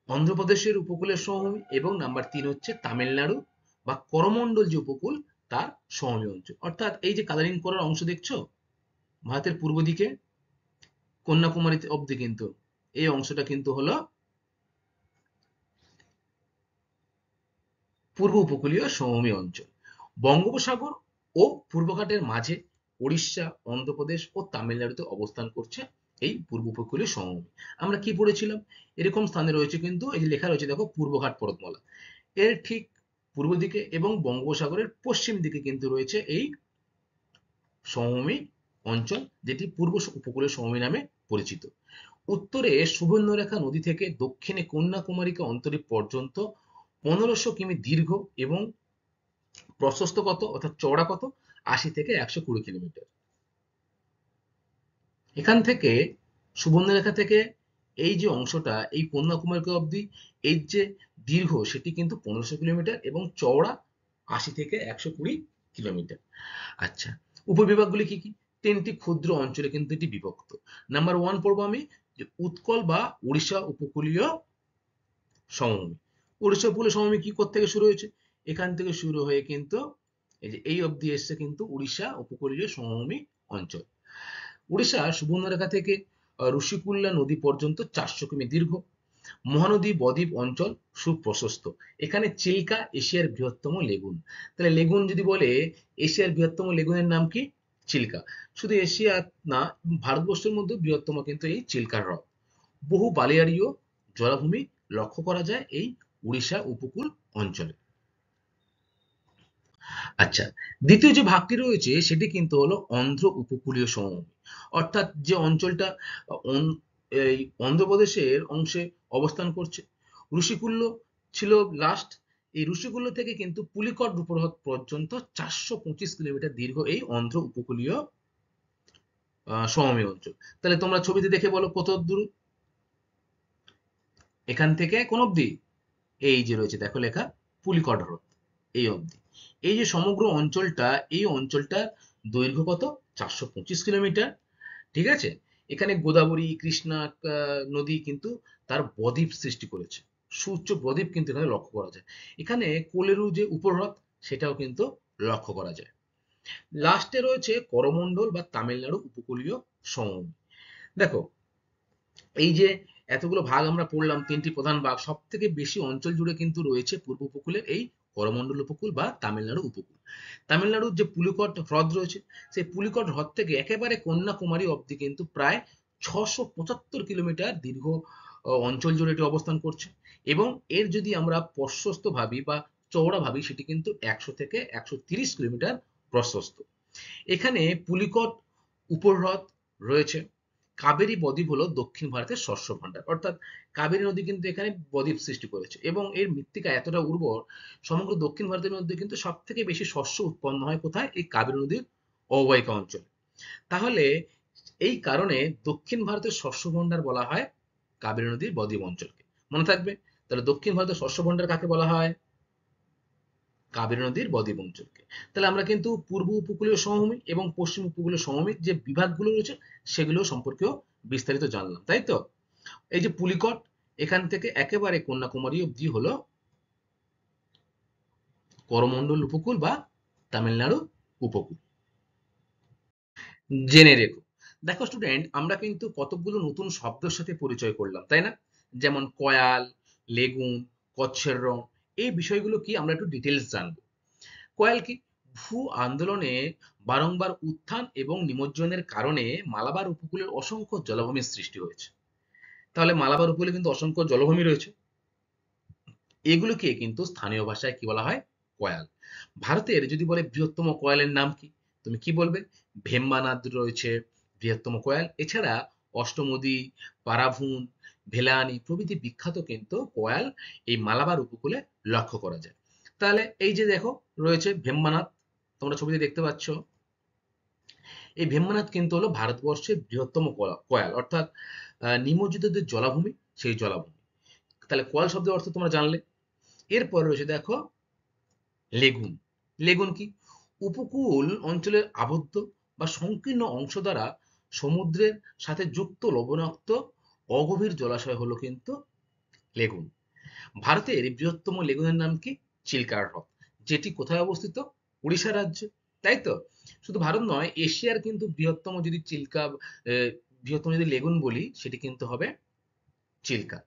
অন্ধ্রপ্রদেশের উপকূলের সমভূমি, এবং নাম্বার 3 হচ্ছে তামিলনাড়ু বা করমণ্ডল যে উপকূল তার সমভূমি অঞ্চল। অর্থাৎ এই যে কালারিং করার অংশ দেখছো ভারতের পূর্ব দিকে কন্যাকুমারী অব্দি, কিন্তু এই অংশটা কিন্তু হলো পূর্ব উপকূলীয় সমভূমি অঞ্চল। বঙ্গোপসাগর ও পূর্বঘাটের মাঝে উড়িষ্যা, অন্ধ্রপ্রদেশ ও তামিলনাড়ুতে অবস্থান করছে এই পূর্ব উপকূলীয় সমভূমি। আমরা কি পড়েছিলাম, এরকম স্থানে রয়েছে কিন্তু এই যে লেখা রয়েছে দেখো পূর্বঘাট পর্বতমালা, এর ঠিক পূর্ব দিকে এবং বঙ্গোপসাগরের পশ্চিম দিকে কিন্তু রয়েছে এই সমভূমি অঞ্চল, যেটি পূর্ব উপকূলীয় সমভূমি নামে পরিচিত। উত্তরে সুবর্ণরেখা নদী থেকে দক্ষিণে কন্যাকুমারিকা অন্তরীপ পর্যন্ত 1500 কিমি দীর্ঘ এবং প্রশস্ত কত অর্থাৎ চওড়া কত, 80 থেকে 120 কিলোমিটার। এখান থেকে সুবর্ণরেখা থেকে এই যে অংশটা এই কন্যাকুমারিকা অবধি এই যে দীর্ঘ সেটি কিন্তু 1500 কিলোমিটার এবং চওড়া 80 থেকে 120 কিলোমিটার। আচ্ছা, উপবিভাগগুলি কি কি, 3টি ক্ষুদ্র অঞ্চলে কিন্তু এটি বিভক্ত। নাম্বার 1 পড়বো আমি যে উৎকল বা উড়িষ্যা উপকূলীয় সমভূমি। উড়িষ্যা উপকূলীয় সমভূমি কি থেকে শুরু হয়েছে, এখান থেকে শুরু হয়ে কিন্তু এই যে এই অবধি এসছে কিন্তু উড়িষ্যা উপকূলীয় সমভূমি অঞ্চল। উড়িষ্যা সুবর্ণরেখা থেকে ঋষিকুল্যা নদী পর্যন্ত 400 কিমি দীর্ঘ। মহানদী বদ্বীপ অঞ্চল সুপ্রশস্ত। এখানে চিল্কা এশিয়ার বৃহত্তম লেগুন। তাহলে লেগুন যদি বলে এশিয়ার বৃহত্তম লেগুনের নাম কি, চিল্কা। শুধু এশিয়া না, ভারতবর্ষের মধ্যে বৃহত্তম কিন্তু এই চিল্কার হ্রদ। বহু বালিয়াড়ীয় জলাভূমি লক্ষ্য করা যায় এই উড়িষ্যা উপকূল অঞ্চলে। আচ্ছা, দ্বিতীয় যে ভাগটি রয়েছে সেটি কিন্তু হলো অন্ধ্র উপকূলীয় সমভূমি। অর্থাৎ যে অঞ্চলটা এই অন্ধ্রপ্রদেশের অংশে অবস্থান করছে। ঋষিকুল্য ছিল লাস্ট। এই ঋষিকুল্য থেকে কিন্তু পুলিকট উপহ্রদ পর্যন্ত 425 কিলোমিটার দীর্ঘ এই অন্ধ্র উপকূলীয় সমভূমি অঞ্চল। তাহলে তোমরা ছবিতে দেখে বলো কত দূর এখান থেকে কোন অব্দি, এই যে রয়েছে দেখো লেখা পুলিকট হ্রদ, এই অবধি। এই যে সমগ্র অঞ্চলটা, এই অঞ্চলটার দৈর্ঘ্য কত, 425 কিলোমিটার। ঠিক আছে, এখানে গোদাবরী কৃষ্ণা নদী কিন্তু তার বদ্বীপ সৃষ্টি করেছে। সুউচ্চ বদ্বীপ কিন্তু এখানে লক্ষ্য করা যায়। এখানে কোলেরু যে উপহ্রদ সেটাও কিন্তু লক্ষ্য করা যায়। লাস্টে রয়েছে করমণ্ডল বা তামিলনাড়ু উপকূলীয় সমভূমি। দেখো এই যে এতগুলো ভাগ আমরা পড়লাম, 3টি প্রধান ভাগ, সব থেকে বেশি অঞ্চল জুড়ে কিন্তু রয়েছে পূর্ব উপকূলের এই করমণ্ডল উপকূল বা তামিলনাড়ু উপকূল। তামিলনাড়ুর যে পুলিকট হ্রদ রয়েছে সেই পুলিকট হ্রদ থেকে একেবারে কন্যাকুমারী অবধি কিন্তু প্রায় 675 কিলোমিটার দীর্ঘ অঞ্চল জুড়ে এটি অবস্থান করছে। এবং এর যদি আমরা প্রশস্ত ভাবি বা চওড়া ভাবি সেটি কিন্তু 100 থেকে 130 কিলোমিটার প্রশস্ত। এখানে পুলিকট উপহ্রদ রয়েছে। কাবেরী বদ্বীপ হলো দক্ষিণ ভারতের শস্য ভাণ্ডার। অর্থাৎ কাবেরী নদী কিন্তু এখানে বদ্বীপ সৃষ্টি করেছে এবং এর মৃত্তিকা এতটা উর্বর, সমগ্র দক্ষিণ ভারতের মধ্যে কিন্তু সব থেকে বেশি শস্য উৎপন্ন হয় কোথায়, এই কাবেরী নদীর অববাহিকা অঞ্চলে। তাহলে এই কারণে দক্ষিণ ভারতের শস্য ভাণ্ডার বলা হয় কাবেরী নদীর বদ্বীপ অঞ্চলকে। মনে থাকবে। তাহলে দক্ষিণ ভারতের শস্য ভাণ্ডার কাকে বলা হয়, কাবেরী নদীর বদ্বীপ অঞ্চলকে। তাহলে আমরা কিন্তু পূর্ব উপকূলীয় সমভূমি এবং পশ্চিম উপকূলীয় সমভূমির যে বিভাগগুলো রয়েছে সেগুলো সম্পর্কেও বিস্তারিত জানলাম, তাই তো? এই যে পুলিকট, এখান থেকে একেবারে কন্যাকুমারী অবধি হলো করমণ্ডল উপকূল বা তামিলনাড়ু উপকূল। জেনে রেখো। দেখো স্টুডেন্ট, আমরা কিন্তু কতগুলো নতুন শব্দের সাথে পরিচয় করলাম, তাই না? যেমন কয়াল, লেগুন, কচ্ছের রং, এই বিষয়গুলো কি আমরা একটু ডিটেলস জানবো। কয়াল কি? ভূ আন্দোলনে বারংবার উত্থান এবং নিমজ্জনের কারণে মালাবার উপকূলের অসংখ্য জলাভূমির সৃষ্টি হয়েছে। তাহলে মালাবার উপকূলে কিন্তু অসংখ্য জলভূমি রয়েছে, এগুলোকে কিন্তু স্থানীয় ভাষায় কি বলা হয়? কয়াল। ভারতের যদি বলে বৃহত্তম কয়ালের নাম কি, তুমি কি বলবে? ভেম্বানাদ রয়েছে বৃহত্তম কয়াল। এছাড়া অষ্টমুদি, পারাভুন, ভেলানি প্রভৃতি বিখ্যাত কিন্তু কয়াল এই মালাবার উপকূলে লক্ষ্য করা যায়। তাহলে এই যে দেখো রয়েছে ভেম্বানাদ, তোমরা ছবিতে দেখতে পাচ্ছ। এই ভেম্বানাদ কিন্তু হলো ভারতবর্ষের বৃহত্তম কয়াল, অর্থাৎ নিমজ্জিত যে জলাভূমি, সেই জলাভূমি। তাহলে কয়াল শব্দের অর্থ তোমরা জানলে। এরপর রয়েছে দেখো লেগুন। লেগুন কি? উপকূল অঞ্চলের আবদ্ধ বা সংকীর্ণ অংশ দ্বারা সমুদ্রের সাথে যুক্ত লবণাক্ত অগভীর জলাশয় হলো কিন্তু লেগুন। ভারতের বৃহত্তম লেগুনের নাম কি? চিল্কার হ্রদ, যেটি কোথায় অবস্থিত? উড়িষ্যা রাজ্যে, তাই তো? শুধু ভারত নয়, এশিয়ার কিন্তু বৃহত্তম যদি চিল্কা বৃহত্তম যদি লেগুন বলি, সেটি কিন্তু হবে চিল্কা।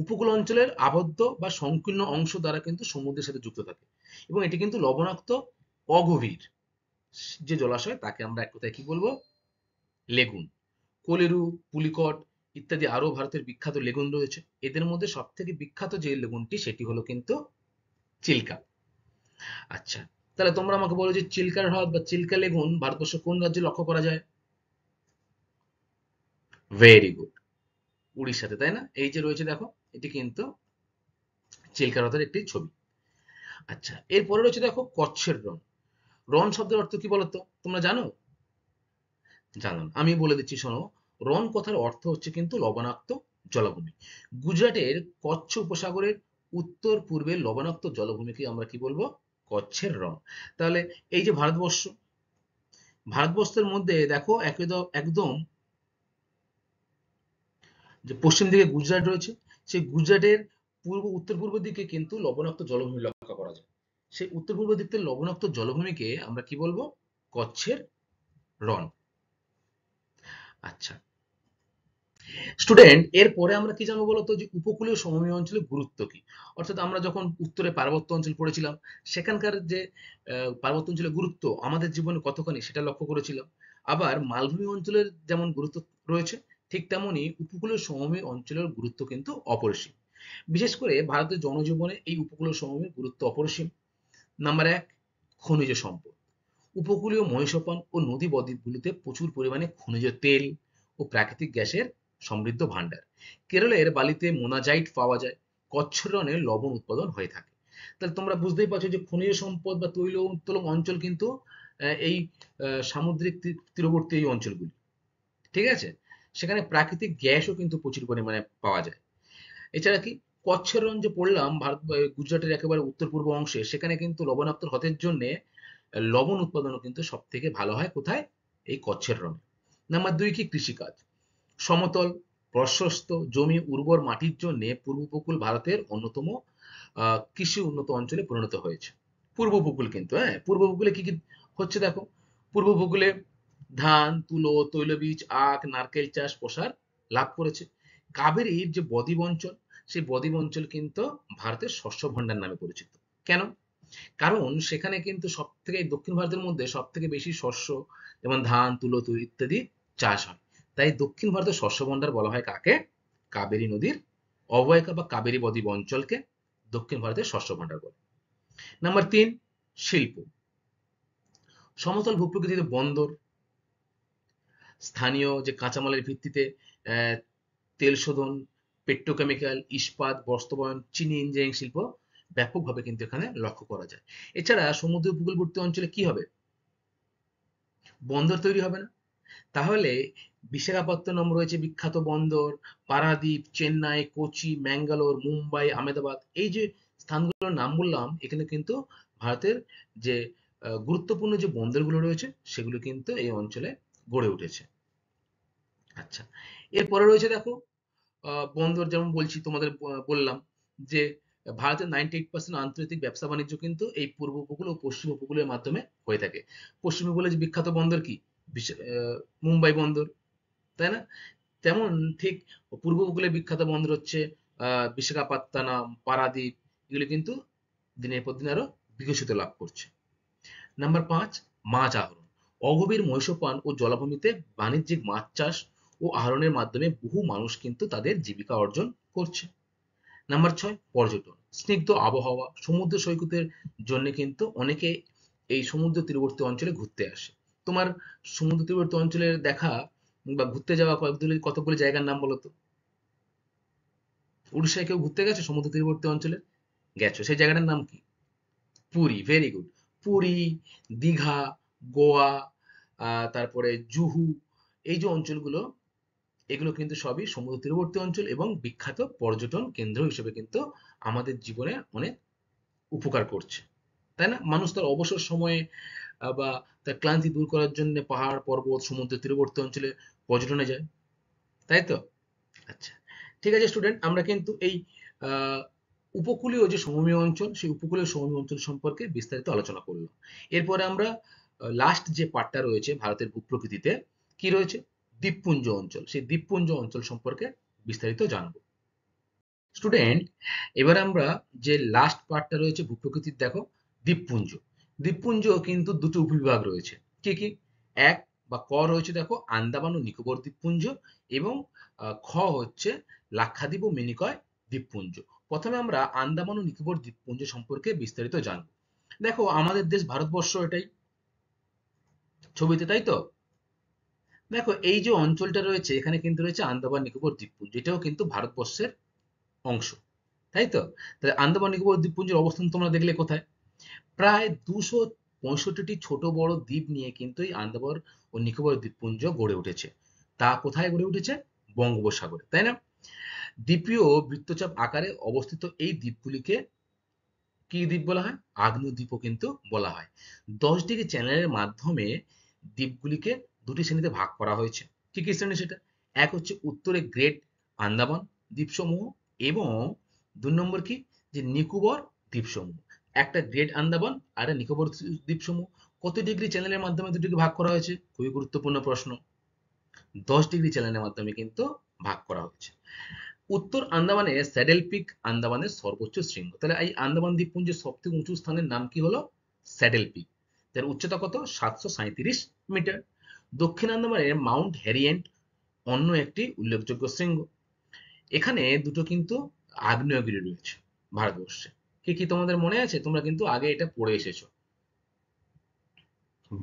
উপকূল অঞ্চলের আবদ্ধ বা সংকীর্ণ অংশ দ্বারা কিন্তু সমুদ্রের সাথে যুক্ত থাকে এবং এটি কিন্তু লবণাক্ত অগভীর যে জলাশয়, তাকে আমরা এক কথায় কি বলবো? লেগুন। কোলেরু, পুলিকট ইত্যাদি আরো ভারতের বিখ্যাত লেগুন রয়েছে। এদের মধ্যে সব থেকে বিখ্যাত যে লেগুনটি সেটি হলো কিন্তু চিল্কা। আচ্ছা, তাহলে তোমরা আমাকে বলো যে চিল্কার হ্রদ বা চিল্কা লেগুন ভারতবর্ষের কোন রাজ্যে লক্ষ্য করা যায়? ভেরি গুড, উড়িষ্যাতে, তাই না? এই যে রয়েছে দেখো, এটি কিন্তু চিল্কা হ্রদের একটি ছবি। আচ্ছা, এরপরে রয়েছে দেখো কচ্ছের রণ। রণ শব্দের অর্থ কি বলতো, তোমরা জানো? জানো না, আমি বলে দিচ্ছি শোনো। রণ কথার অর্থ হচ্ছে কিন্তু লবণাক্ত জলাভূমি। গুজরাটের কচ্ছ উপসাগরের উত্তর পূর্বে লবণাক্ত জলাভূমিকে আমরা কি বলবো? কচ্ছের রণ। তাহলে এই যে ভারতবর্ষ, ভারতবর্ষের মধ্যে দেখো একদম একদম যে পশ্চিম দিকে গুজরাট রয়েছে, সেই গুজরাটের উত্তর পূর্ব দিকে কিন্তু লবণাক্ত জলভূমি লক্ষ্য করা যায়। সেই উত্তর পূর্ব দিক থেকে লবণাক্ত জলভূমিকে আমরা কি বলবো? কচ্ছের রণ। আচ্ছা স্টুডেন্ট, এরপরে আমরা কি জানবো বলতো, যে উপকূলীয় সমভূমি অঞ্চলের গুরুত্ব কি। অর্থাৎ আমরা যখন উত্তরে পার্বত্য অঞ্চল পড়েছিলাম, সেখানকার যে পার্বত্য অঞ্চলের গুরুত্ব আমাদের জীবনে কতখানি সেটা লক্ষ্য করেছিলাম। আবার মালভূমি অঞ্চলের যেমন গুরুত্ব রয়েছে, ঠিক তেমনি উপকূলীয় সমভূমি অঞ্চলের গুরুত্ব কিন্তু অপরিসীম। বিশেষ করে ভারতের জনজীবনে এই উপকূলীয় সমভূমির গুরুত্ব অপরিসীম। নাম্বার এক, খনিজ সম্পদ। উপকূলীয় মহিষপান ও নদী বদ্বীপগুলিতে প্রচুর পরিমাণে খনিজ তেল ও প্রাকৃতিক গ্যাসের সমৃদ্ধ ভাণ্ডার। কেরলের বালিতে মোনাজাইট পাওয়া যায়, কচ্ছরণে লবণ উৎপাদন হয়ে থাকে। তাহলে তোমরা বুঝতেই পারছো যে খনিজ সম্পদ বা তৈল উত্তোলন অঞ্চল কিন্তু এই সামুদ্রিক তীরবর্তী এই অঞ্চলগুলি, ঠিক আছে? সেখানে প্রাকৃতিক গ্যাসও কিন্তু প্রচুর পরিমাণে পাওয়া যায়। এছাড়া কি, কচ্ছের রণ যে পড়লাম ভারত গুজরাটের একেবারে উত্তর পূর্ব অংশে, সেখানে কিন্তু লবণাক্ত হ্রদের জন্য লবণ উৎপাদনও কিন্তু সব থেকে ভালো হয় কোথায়? এই কচ্ছের রণে। নাম্বার দুই কি, কৃষিকাজ। সমতল প্রশস্ত জমি উর্বর মাটির জন্য পূর্ব উপকূল ভারতের অন্যতম কৃষি উন্নত অঞ্চলে পরিণত হয়েছে। পূর্ব উপকূল কিন্তু, হ্যাঁ, পূর্ব উপকূলে কি কি হচ্ছে দেখো। পূর্ব উপকূলে ধান, তুলো, তৈলবীজ, আখ, নারকেল চাষ প্রসার লাভ করেছে। কাবেরীর যে বদ্বীপ অঞ্চল, সেই বদ্বীপ অঞ্চল কিন্তু ভারতের শস্য ভান্ডার নামে পরিচিত। কেন? কারণ সেখানে কিন্তু সব থেকে দক্ষিণ ভারতের মধ্যে সব থেকে বেশি শস্য, যেমন ধান, তুলো ইত্যাদি চাষ হয়। তাই দক্ষিণ ভারতের শস্য ভান্ডার বলা হয় কাকে? কাবেরী নদীর অববাহিকা বা কাবেরী বদ্বীপ অঞ্চলকে দক্ষিণ ভারতের শস্য ভান্ডার বলে। নাম্বার তিন, শিল্প। সমতল ভূপ্রকৃতিতে বন্দর, স্থানীয় যে কাঁচামালের ভিত্তিতে আহ, তেল শোধন, পেট্রোকেমিক্যাল, ইস্পাত, বস্ত্রবয়ন, চিনি ইঞ্জিনিয়ারিং শিল্প ব্যাপকভাবে কিন্তু এখানে লক্ষ্য করা যায়। এছাড়া সমুদ্র উপকূলবর্তী অঞ্চলে কি হবে? বন্দর তৈরি হবে না? তাহলে বিশাখাপত্তনম রয়েছে বিখ্যাত বন্দর, পারাদ্বীপ, চেন্নাই, কোচি, ম্যাঙ্গালোর, মুম্বাই, আহমেদাবাদ, এই যে স্থানগুলোর নাম বললাম, এখানে কিন্তু ভারতের যে গুরুত্বপূর্ণ যে বন্দরগুলো রয়েছে সেগুলো কিন্তু এই অঞ্চলে গড়ে উঠেছে। আচ্ছা, এরপরে রয়েছে দেখো বন্দর, যেমন বলছি তোমাদের বললাম যে ভারতের 98% আন্তর্জাতিক ব্যবসা বাণিজ্য কিন্তু এই পূর্ব উপকূল ও পশ্চিম উপকূলের মাধ্যমে হয়ে থাকে। পশ্চিম উপকূলে যে বিখ্যাত বন্দর কি, মুম্বাই বন্দর, তাই না? তেমন ঠিক পূর্ব উপকূলে বিখ্যাত বন্দর হচ্ছে বিশাখাপত্তনম, পারাদ্বীপ, এগুলো কিন্তু দিনের পর দিন আরো বিকশিত লাভ করছে। নাম্বার 5, মাছ আহরণ। অগভীর মৎস্যপান ও জলাভূমিতে বাণিজ্যিক মাছ চাষ ও আহরণের মাধ্যমে বহু মানুষ কিন্তু তাদের জীবিকা অর্জন করছে। নাম্বার 6, পর্যটন। স্নিগ্ধ আবহাওয়া, সমুদ্র সৈকতের জন্য কিন্তু অনেকে এই সমুদ্র তীরবর্তী অঞ্চলে ঘুরতে আসে। তোমার সমুদ্র তীরবর্তী অঞ্চলের দেখা বা ঘুরতে যাওয়া কতগুলি জায়গার নাম বলো তো? উড়িষ্যায় কেউ ঘুরতে গেছে সমুদ্র তীরবর্তী অঞ্চলে? গেছো, সেই জায়গাটার নাম কি? Puri, very good. পুরী, দীঘা, গোয়া, তারপরে জুহু, এই যে অঞ্চলগুলো, এগুলো কিন্তু সবই সমুদ্র তীরবর্তী অঞ্চল এবং বিখ্যাত পর্যটন কেন্দ্র হিসেবে কিন্তু আমাদের জীবনে অনেক উপকার করছে, তাই না? মানুষ তার অবসর সময়ে বা তার ক্লান্তি দূর করার জন্য পাহাড় পর্বত সমুদ্র তীরবর্তী অঞ্চলে পর্যটনে যায়, তাই তো? আচ্ছা, ঠিক আছে স্টুডেন্ট, আমরা কিন্তু এই আহ, উপকূলীয় যে সমভূমি অঞ্চল, সেই উপকূলীয় সমভূমি অঞ্চল সম্পর্কে বিস্তারিত আলোচনা করলাম। এরপরে আমরা লাস্ট যে পার্টটা রয়েছে ভারতের ভূপ্রকৃতিতে, কি রয়েছে? দ্বীপপুঞ্জ অঞ্চল, সেই দ্বীপপুঞ্জ অঞ্চল সম্পর্কে বিস্তারিত জানবো। স্টুডেন্ট, এবার আমরা যে লাস্ট পার্টটা রয়েছে ভূপ্রকৃতির, দেখো, দ্বীপপুঞ্জ। দ্বীপপুঞ্জ কিন্তু দুটো উপবিভাগ রয়েছে, কি কি? এক বা ক রয়েছে দেখো আন্দামান ও নিকোবর দ্বীপপুঞ্জ, এবং খ হচ্ছে লাক্ষাদ্বীপ ও মিনিকয় দ্বীপপুঞ্জ। প্রথমে আমরা আন্দামান ও নিকোবর দ্বীপপুঞ্জ সম্পর্কে বিস্তারিত জানবো। দেখো, আমাদের দেশ ভারতবর্ষ, এটাই ছবিতে, তাই তো? দেখো, এই যে অঞ্চলটা রয়েছে এখানে কিন্তু রয়েছে আন্দামান নিকোবর দ্বীপপুঞ্জ, এটাও কিন্তু ভারতবর্ষের অংশ, তাই তো? তাহলে আন্দামান নিকোবর দ্বীপপুঞ্জের অবস্থান তোমরা দেখলে কোথায়? প্রায় 265টি ছোট বড় দ্বীপ নিয়ে কিন্তু এই আন্দামান ও নিকোবর দ্বীপপুঞ্জ গড়ে উঠেছে। তা কোথায় গড়ে উঠেছে? বঙ্গোপসাগরে, তাই না? দ্বীপীয় বৃত্তচাপ আকারে অবস্থিত এই দ্বীপগুলিকে কি দ্বীপ বলা হয়? আগ্নেয় দ্বীপও কিন্তু বলা হয়। 10 ডিগ্রি চ্যানেলের মাধ্যমে দ্বীপগুলিকে দুটি শ্রেণীতে ভাগ করা হয়েছে। কি কি শ্রেণী সেটা? এক হচ্ছে উত্তরে গ্রেট আন্দামান দ্বীপসমূহ, এবং 2 নম্বর কি, যে নিকোবর দ্বীপসমূহ। একটা গ্রেট আন্দামান আর একটা নিকোবর দ্বীপসমূহ। কত ডিগ্রি চ্যানেলের মাধ্যমে দুটিকে ভাগ করা হয়েছে? খুবই গুরুত্বপূর্ণ প্রশ্ন। 10 ডিগ্রি চ্যানেলের মাধ্যমে কিন্তু ভাগ করা হয়েছে। উত্তর আন্দামানে স্যাডেল পিক আন্দামানের সর্বোচ্চ শৃঙ্গ। তাহলে এই আন্দামান দ্বীপপুঞ্জের সবথেকে উঁচু স্থানের নাম কি হলো? Saddle peak. তার উচ্চতা কত? 737 মিটার। দক্ষিণ আন্দামানের মাউন্ট হ্যারিয়েন্ট অন্য একটি উল্লেখযোগ্য শৃঙ্গ। এখানে দুটো কিন্তু আগ্নেয়গিরি রয়েছে ভারতবর্ষে। কি কি তোমাদের মনে আছে? তোমরা কিন্তু আগে এটা পড়ে এসেছো।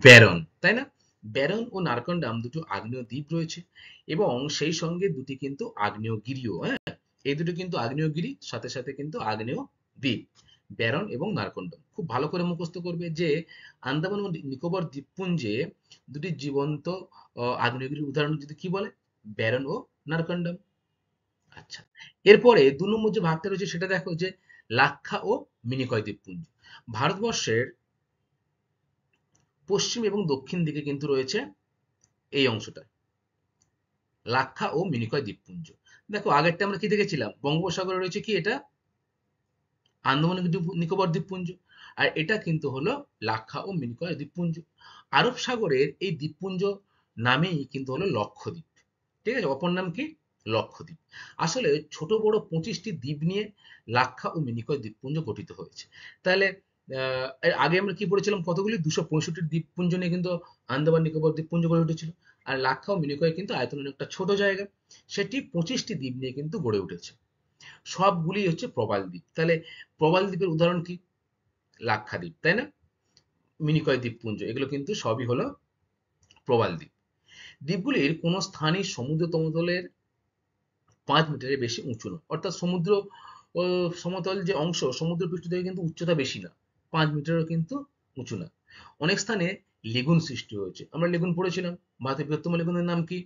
ব্যারন, তাই না? ব্যারন ও নারকন্ডাম দুটো আগ্নেয় দ্বীপ রয়েছে, এবং সেই সঙ্গে দুটি কিন্তু আগ্নেয়গিরিও, হ্যাঁ, এই দুটো কিন্তু আগ্নেয়গিরি, সাথে সাথে কিন্তু আগ্নেয় দ্বীপ, ব্যারন এবং নারকন্ডাম। খুব ভালো করে মুখস্থ করবে যে আন্দামান ও নিকোবর দ্বীপপুঞ্জে দুটি জীবন্ত আগ্নেয়গিরির উদাহরণ যদি কি বলে? ব্যারন ও নারকন্ডাম। আচ্ছা, এরপরে 2 নম্বর যে ভাগটা রয়েছে সেটা দেখো, যে লাক্ষা ও মিনিকয় দ্বীপপুঞ্জ। ভারতবর্ষের পশ্চিম এবং দক্ষিণ দিকে কিন্তু রয়েছে এই অংশটা, লাক্ষা ও মিনিকয় দ্বীপপুঞ্জ। দেখো, আগেরটা আমরা কি দেখেছিলাম? বঙ্গোপসাগরে রয়েছে কি এটা? আন্দামান নিকোবর দ্বীপপুঞ্জ। আর এটা কিন্তু হলো লাক্ষা ও মিনিকয় দ্বীপপুঞ্জ। আরব সাগরের এই দ্বীপপুঞ্জ নামেই কিন্তু হলো লক্ষদ্বীপ। ঠিক আছে, অপর নাম কি? লক্ষদ্বীপ। আসলে ছোট বড় 25টি দ্বীপ নিয়ে লাক্ষা ও মিনিকয় দ্বীপপুঞ্জ গঠিত হয়েছে। তাহলে এর আগে আমরা কি পড়েছিলাম? কতগুলি? 265 দ্বীপপুঞ্জ নিয়ে কিন্তু আন্দামান নিকোবর দ্বীপপুঞ্জ গড়ে উঠেছিল। আর লাক্ষা ও মিনিকয় কিন্তু আয়তনের একটা ছোট জায়গা, সেটি 25টি দ্বীপ নিয়ে কিন্তু গড়ে উঠেছে। সবগুলি হচ্ছে প্রবাল দ্বীপ। তাহলে প্রবাল দ্বীপের উদাহরণ কি? লাক্ষাদ্বীপ, তাই না? মিনিকয় দ্বীপপুঞ্জ, এগুলো কিন্তু সবই হলো প্রবাল দ্বীপ। দ্বীপগুলির কোনো স্থানই সমুদ্র সমতলের 5 মিটারের বেশি উঁচু নয়। অর্থাৎ সমুদ্র সমতল যে অংশ, সমুদ্র পৃষ্ঠ থেকে কিন্তু উচ্চতা বেশি না, 5 মিটারও কিন্তু উঁচু না। অনেক স্থানে লেগুন সৃষ্টি হয়েছে। আমরা লেগুন পড়েছিলাম। ভারতের বৃহত্তম লেগুনের নাম কি?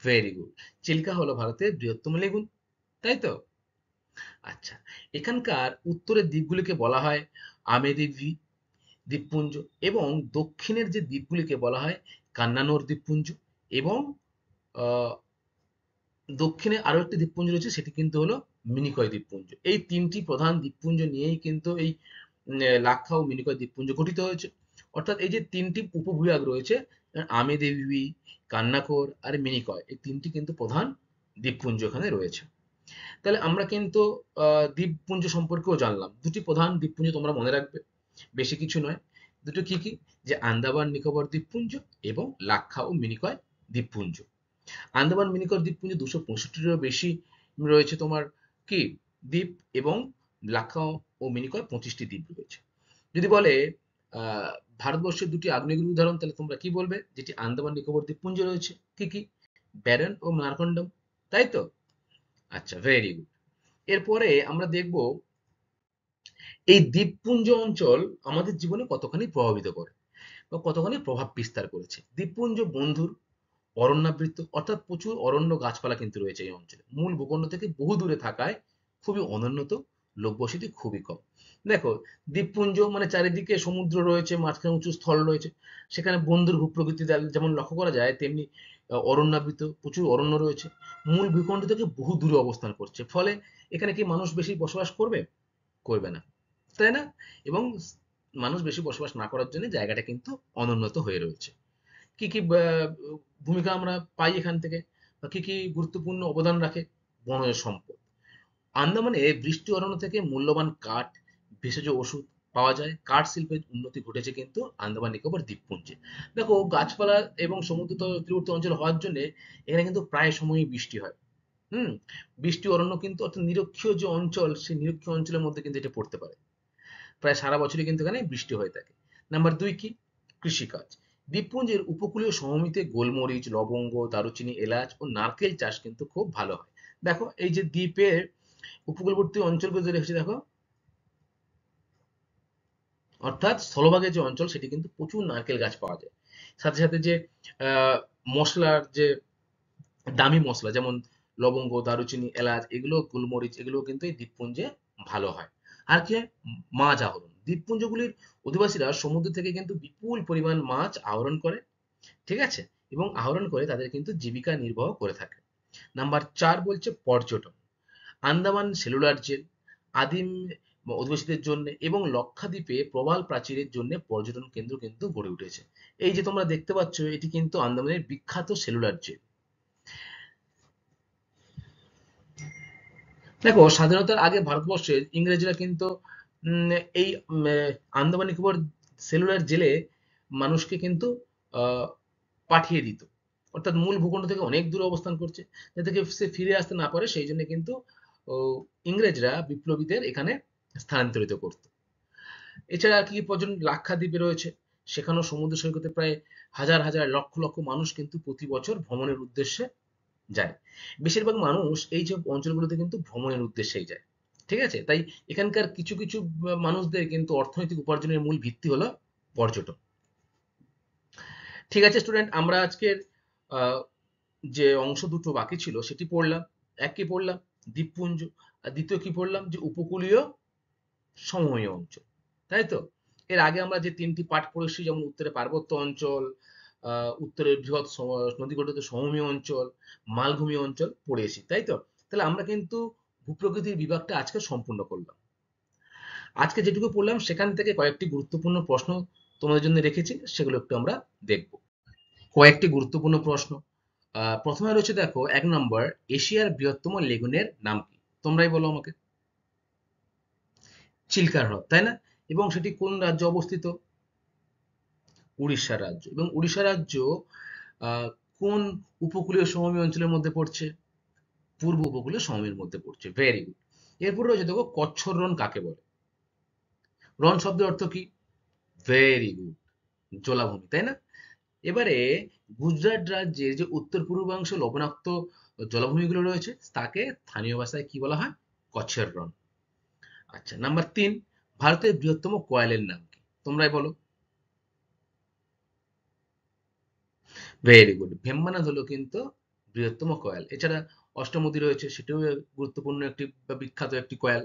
ভেরি গুড, চিল্কা হলো ভারতের বৃহত্তম লেগুন, তাই তো? আচ্ছা, এখানকার উত্তরের দ্বীপগুলিকে বলা হয় আমেদিভি দ্বীপপুঞ্জ, এবং দক্ষিণের যে দ্বীপগুলিকে বলা হয় কান্নানোর দ্বীপপুঞ্জ, এবং আহ, দক্ষিণে আরো একটি দ্বীপপুঞ্জ রয়েছে, সেটি কিন্তু হলো মিনিকয় দ্বীপপুঞ্জ। এই তিনটি প্রধান দ্বীপপুঞ্জ নিয়েই কিন্তু এই লাক্ষা ও মিনিকয় দ্বীপপুঞ্জ গঠিত হয়েছে। অর্থাৎ এই যে তিনটি উপভূভাগ রয়েছে, আমেদেবী, কান্নাকোর আর মিনিকয়, এই তিনটি কিন্তু প্রধান দ্বীপপুঞ্জ এখানে রয়েছে। তাহলে আমরা কিন্তু দ্বীপপুঞ্জ সম্পর্কেও জানলাম। দুটি প্রধান দ্বীপপুঞ্জ তোমরা মনে রাখবে, বেশি কিছু নয়। দুটো কি কি, যে আন্দামান নিকোবর দ্বীপপুঞ্জ এবং লাক্ষা ও মিনিকয় দ্বীপপুঞ্জ। আন্দামান মিনিকয় দ্বীপপুঞ্জ 265টিরও বেশি রয়েছে তোমার কি দ্বীপ, এবং লাক্ষা ও মিনিকয় 25টি দ্বীপ রয়েছে। যদি বলে আহ, ভারতবর্ষের দুটি আগ্নেয়গিরির উদাহরণ, তাহলে তোমরা কি বলবে? যেটি আন্দামান নিকোবর দ্বীপপুঞ্জ রয়েছে, কি কি? ব্যারন ও মার্কন্ডম, তাই তো? আচ্ছা, ভেরি গুড। এরপরে আমরা দেখব এই দ্বীপপুঞ্জ অঞ্চল আমাদের জীবনে কতখানি প্রভাবিত করে বা কতখানি প্রভাব বিস্তার করেছে। দ্বীপপুঞ্জ বন্ধুর অরণ্যাবৃত, অর্থাৎ প্রচুর অরণ্য গাছপালা কিন্তু রয়েছে এই অঞ্চলে। মূল ভূখণ্ড থেকে বহু দূরে থাকায় খুবই অনুন্নত, লোকবসতি খুবই কম। দেখো, দ্বীপপুঞ্জ মানে চারিদিকে সমুদ্র রয়েছে, মাঝখানে উঁচু স্থল রয়েছে, সেখানে বন্ধুর ভূপ্রকৃতি যেমন লক্ষ্য করা যায়, তেমনি অরণ্যাবৃত, প্রচুর অরণ্য রয়েছে, মূল ভূখণ্ড থেকে বহু দূরে অবস্থান করছে। ফলে এখানে কি মানুষ বেশি বসবাস করবে? করবে না, তাই না? এবং মানুষ বেশি বসবাস না করার জন্য জায়গাটা কিন্তু অনুন্নত হয়ে রয়েছে। কি কি ভূমিকা আমরা পাই এখান থেকে, বা কি কি গুরুত্বপূর্ণ অবদান রাখে? বনজ সম্পদ। আন্দামানে বৃষ্টি অরণ্য থেকে মূল্যবান কাঠ, ভেষজ ওষুধ পাওয়া যায়। কাঠ শিল্পের উন্নতি ঘটেছে কিন্তু আন্দামান নিকোবর দ্বীপপুঞ্জে। দেখো, গাছপালা এবং সমুদ্র তীরবর্তী অঞ্চল হওয়ার জন্য এখানে কিন্তু প্রায় সময়ই বৃষ্টি হয়। হুম, বৃষ্টি অরণ্য কিন্তু, অর্থাৎ নিরক্ষীয় যে অঞ্চল, সেই নিরক্ষীয় অঞ্চলের মধ্যে কিন্তু এটা পড়তে পারে। প্রায় সারা বছরই কিন্তু এখানে বৃষ্টি হয়ে থাকে। নাম্বার দুই কি, কৃষিকাজ। দ্বীপপুঞ্জের উপকূলীয় সমভূমিতে গোলমরিচ, লবঙ্গ, দারুচিনি, এলাচ ও নারকেল চাষ কিন্তু খুব ভালো হয়। দেখো, এই যে দ্বীপের উপকূলবর্তী অঞ্চলগুলো রেখেছে দেখো, অর্থাৎ স্থলভাগের যে অঞ্চল, সেটি কিন্তু প্রচুর নারকেল গাছ পাওয়া যায়। সাথে সাথে যে আহ, মশলার যে দামি মশলা, যেমন লবঙ্গ, দারুচিনি, এলাচ, এগুলো, গোলমরিচ, এগুলো কিন্তু এই দ্বীপপুঞ্জে ভালো হয়। আর কি হয়? মাছ আহরণ। দ্বীপপুঞ্জগুলির অধিবাসীরা সমুদ্র থেকে কিন্তু বিপুল পরিমাণ মাছ আহরণ করে, ঠিক আছে, এবং আহরণ করে তাদের কিন্তু জীবিকা নির্বাহ করে থাকে। নাম্বার চার বলছে পর্যটন। আন্দামান সেলুলার জেল, আদিম অধিবাসীদের জন্য এবং লক্ষাদ্বীপে প্রবাল প্রাচীরের জন্য পর্যটন কেন্দ্র কিন্তু গড়ে উঠেছে। এই যে তোমরা দেখতে পাচ্ছ, এটি কিন্তু আন্দামানের বিখ্যাত সেলুলার জেল। দেখো, স্বাধীনতার আগে ভারতবর্ষের ইংরেজরা কিন্তু উম, এই আন্দামান নিকোবর সেলুলার জেলে মানুষকে কিন্তু আহ, পাঠিয়ে দিত। অর্থাৎ মূল ভূখণ্ড থেকে অনেক দূরে অবস্থান করছে, যাতে থেকে সে ফিরে আসতে না পারে, সেই জন্য কিন্তু ও, ইংরেজরা বিপ্লবীদের এখানে স্থানান্তরিত করত। এছাড়া আর কি কি পর্যটন, লাক্ষাদ্বীপে রয়েছে, সেখানেও সমুদ্র সৈকতে প্রায় হাজার হাজার লক্ষ লক্ষ মানুষ কিন্তু প্রতি বছর ভ্রমণের উদ্দেশ্যে যায়। বেশিরভাগ মানুষ এই যে অঞ্চলগুলোতে কিন্তু ভ্রমণের উদ্দেশ্যেই যায়, ঠিক আছে? তাই এখানকার কিছু কিছু মানুষদের কিন্তু অর্থনৈতিক উপার্জনের মূল ভিত্তি হলো পর্যটন। ঠিক আছে স্টুডেন্ট, আমরা আজকের আহ, যে অংশ দুটো বাকি ছিল সেটি পড়লাম। এক কি পড়লাম? দ্বীপপুঞ্জ। আর দ্বিতীয় কি পড়লাম? যে উপকূলীয় সমময় অঞ্চল, তাই তো? এর আগে আমরা যে তিনটি পাঠ পড়েছি, যেমন উত্তরে পার্বত্য অঞ্চল, উত্তরের বৃহৎ নদী গঠিত সমভূমি অঞ্চল, মালভূমি অঞ্চল পড়েছি, তাই তো? তাহলে আমরা কিন্তু ভূপ্রকৃতির বিভাগটা আজকে সম্পূর্ণ করলাম। আজকে যেটুকু পড়লাম সেখান থেকে কয়েকটি গুরুত্বপূর্ণ প্রশ্ন তোমাদের জন্য রেখেছি, সেগুলো একটু আমরা দেখব। কয়েকটি গুরুত্বপূর্ণ প্রশ্ন। প্রথমে রয়েছে, দেখো, 1 নম্বর, এশিয়ার বৃহত্তম লেগুনের নাম কি? তোমরাই বলো আমাকে। চিল্কা হ্রদ, তাই না? এবং সেটি কোন রাজ্যে অবস্থিত? উড়িষ্যা রাজ্য। এবং উড়িষ্যা রাজ্য আহ, কোন উপকূলীয় সমভূমি অঞ্চলের মধ্যে পড়ছে? পূর্ব উপকূলীয় সমভূমির মধ্যে পড়ছে। Very good. এরপর রয়েছে, দেখো, কচ্ছর রণ কাকে বলে? রণ শব্দের অর্থ কি? ভেরি গুড, জলাভূমি, তাই না? এবারে গুজরাট রাজ্যের যে উত্তর পূর্বাংশ লবণাক্ত জলাভূমিগুলো রয়েছে, তাকে স্থানীয় ভাষায় কি বলা হয়? কচ্ছের রণ। আচ্ছা, নাম্বার 3, ভারতের বৃহত্তম কোয়েলের নাম কি? তোমরাই বলো। ভেরি গুড, ভেম্বানাদ হলো কিন্তু বৃহত্তম কোয়েল। এছাড়া অষ্টমুদি রয়েছে, সেটাও গুরুত্বপূর্ণ একটি বা বিখ্যাত একটি কয়াল।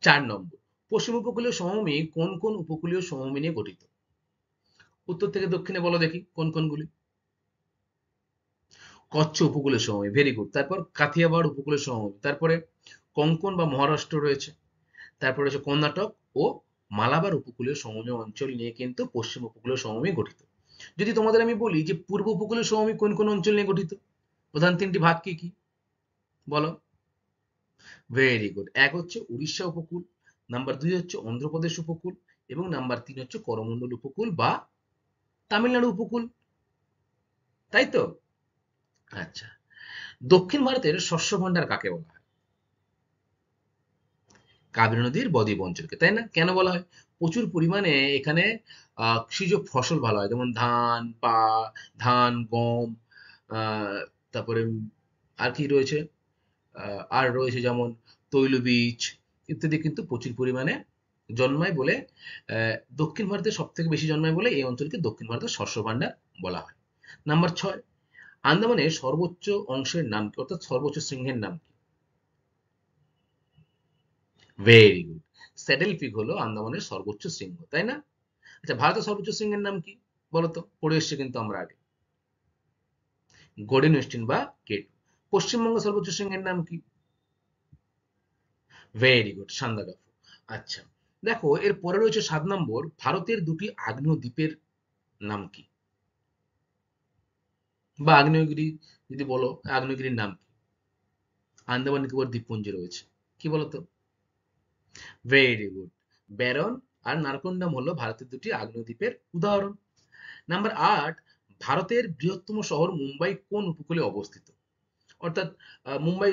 4 নম্বর, পশ্চিম উপকূলীয় সমভূমি কোন কোন উপকূলীয় সমভূমি নিয়ে গঠিত? উত্তর থেকে দক্ষিণে বলো দেখি কোন কোনগুলি। কচ্ছ উপকূলীয় সমভূমি, ভেরি গুড। তারপর কাথিয়াবাড় উপকূলীয় সমভূমি, তারপরে কোঙ্কণ বা মহারাষ্ট্র রয়েছে, তারপরে রয়েছে কর্ণাটক ও মালাবার উপকূলীয় সমভূমি অঞ্চল নিয়ে কিন্তু পশ্চিম উপকূলীয় সমভূমি গঠিত। যদি তোমাদের আমি বলি যে পূর্ব উপকূলীয় সমভূমি কোন কোন অঞ্চল নিয়ে গঠিত, প্রধান তিনটি ভাগ কি কি বলো? Very good. এক হচ্ছে উড়িষ্যা উপকূল, নাম্বার 2 হচ্ছে অন্ধ্রপ্রদেশ উপকূল, এবং নাম্বার 3 হচ্ছে করমণ্ডল উপকূল বা তামিলনাড়ু উপকূল, তাই তো? আচ্ছা, দক্ষিণ ভারতের শস্য ভান্ডার কাকে বলা হয়? কাবেরী নদীর বদ্বীপ অঞ্চলকে, তাই না? কেন বলা হয়? প্রচুর পরিমাণে এখানে কৃষিজ ফসল ভালো হয়, যেমন ধান, গম, আহ, তারপরে আর কি রয়েছে, আর রয়েছে যেমন তৈলবীজ ইত্যাদি কিন্তু প্রচুর পরিমাণে জন্মায় বলে দক্ষিণ ভারতে সব থেকে বেশি জন্মায় বলে এই অঞ্চলকে দক্ষিণ ভারতের শস্য ভান্ডার বলা হয়। নাম্বার 6, আন্দামানের সর্বোচ্চ অংশের নাম কি, অর্থাৎ সর্বোচ্চ সিংহের নাম কি? Very good. স্যাডেল পিগ হলো আন্দামানের সর্বোচ্চ সিংহ, তাই না? আচ্ছা, ভারতের সর্বোচ্চ সিংহের নাম কি বলতো? পড়ে এসছে কিন্তু আমরা আগে, গোল্ডেন ওয়েস্টিন বা কেটু। পশ্চিমবঙ্গের সর্বোচ্চ সিংহের নাম কি? Very good, Sandakphu. আচ্ছা, দেখো এর পরে রয়েছে 7 নম্বর, ভারতের দুটি আগ্নেয় দ্বীপের নাম কি? বা আগ্নেয়গিরি যদি বলো, আগ্নেয়গিরির নাম কি? আন্দামান নিকোবর দ্বীপপুঞ্জে রয়েছে, কি বলতো? Very good. ব্যারন আর নারকন্ডাম হলো ভারতের দুটি আগ্নেয় দ্বীপের উদাহরণ। নাম্বার 8, ভারতের বৃহত্তম শহর মুম্বাই কোন উপকূলে অবস্থিত? অর্থাৎ মুম্বাই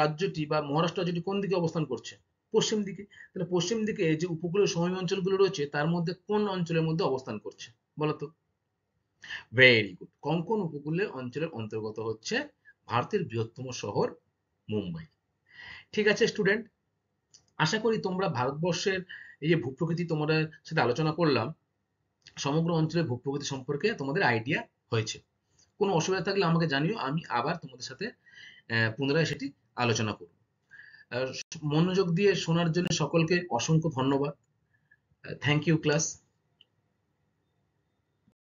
রাজ্যটি বা মহারাষ্ট্র রাজ্যটি কোন দিকে অবস্থান করছে? পশ্চিম দিকে। তাহলে পশ্চিম দিকে যে উপকূলীয় সমভূমি অঞ্চলগুলো রয়েছে তার মধ্যে কোন অঞ্চলের মধ্যে অবস্থান করছে বলতো? ভেরি গুড, কোঙ্কণ উপকূলীয় অঞ্চলের অন্তর্গত হচ্ছে ভারতের বৃহত্তম শহর মুম্বাই। ঠিক আছে স্টুডেন্ট, আশা করি তোমরা ভারতবর্ষের এই যে ভূপ্রকৃতি তোমাদের সাথে আলোচনা করলাম, সমগ্র অঞ্চলের ভূপ্রকৃতি সম্পর্কে তোমাদের আইডিয়া হয়েছে। কোনো অসুবিধা থাকলে আমাকে জানিও, আমি আবার তোমাদের সাথে পুনরায় সেটি আলোচনা করব। মনোযোগ দিয়ে শোনার জন্য সকলকে অসংখ্য ধন্যবাদ। Thank you class.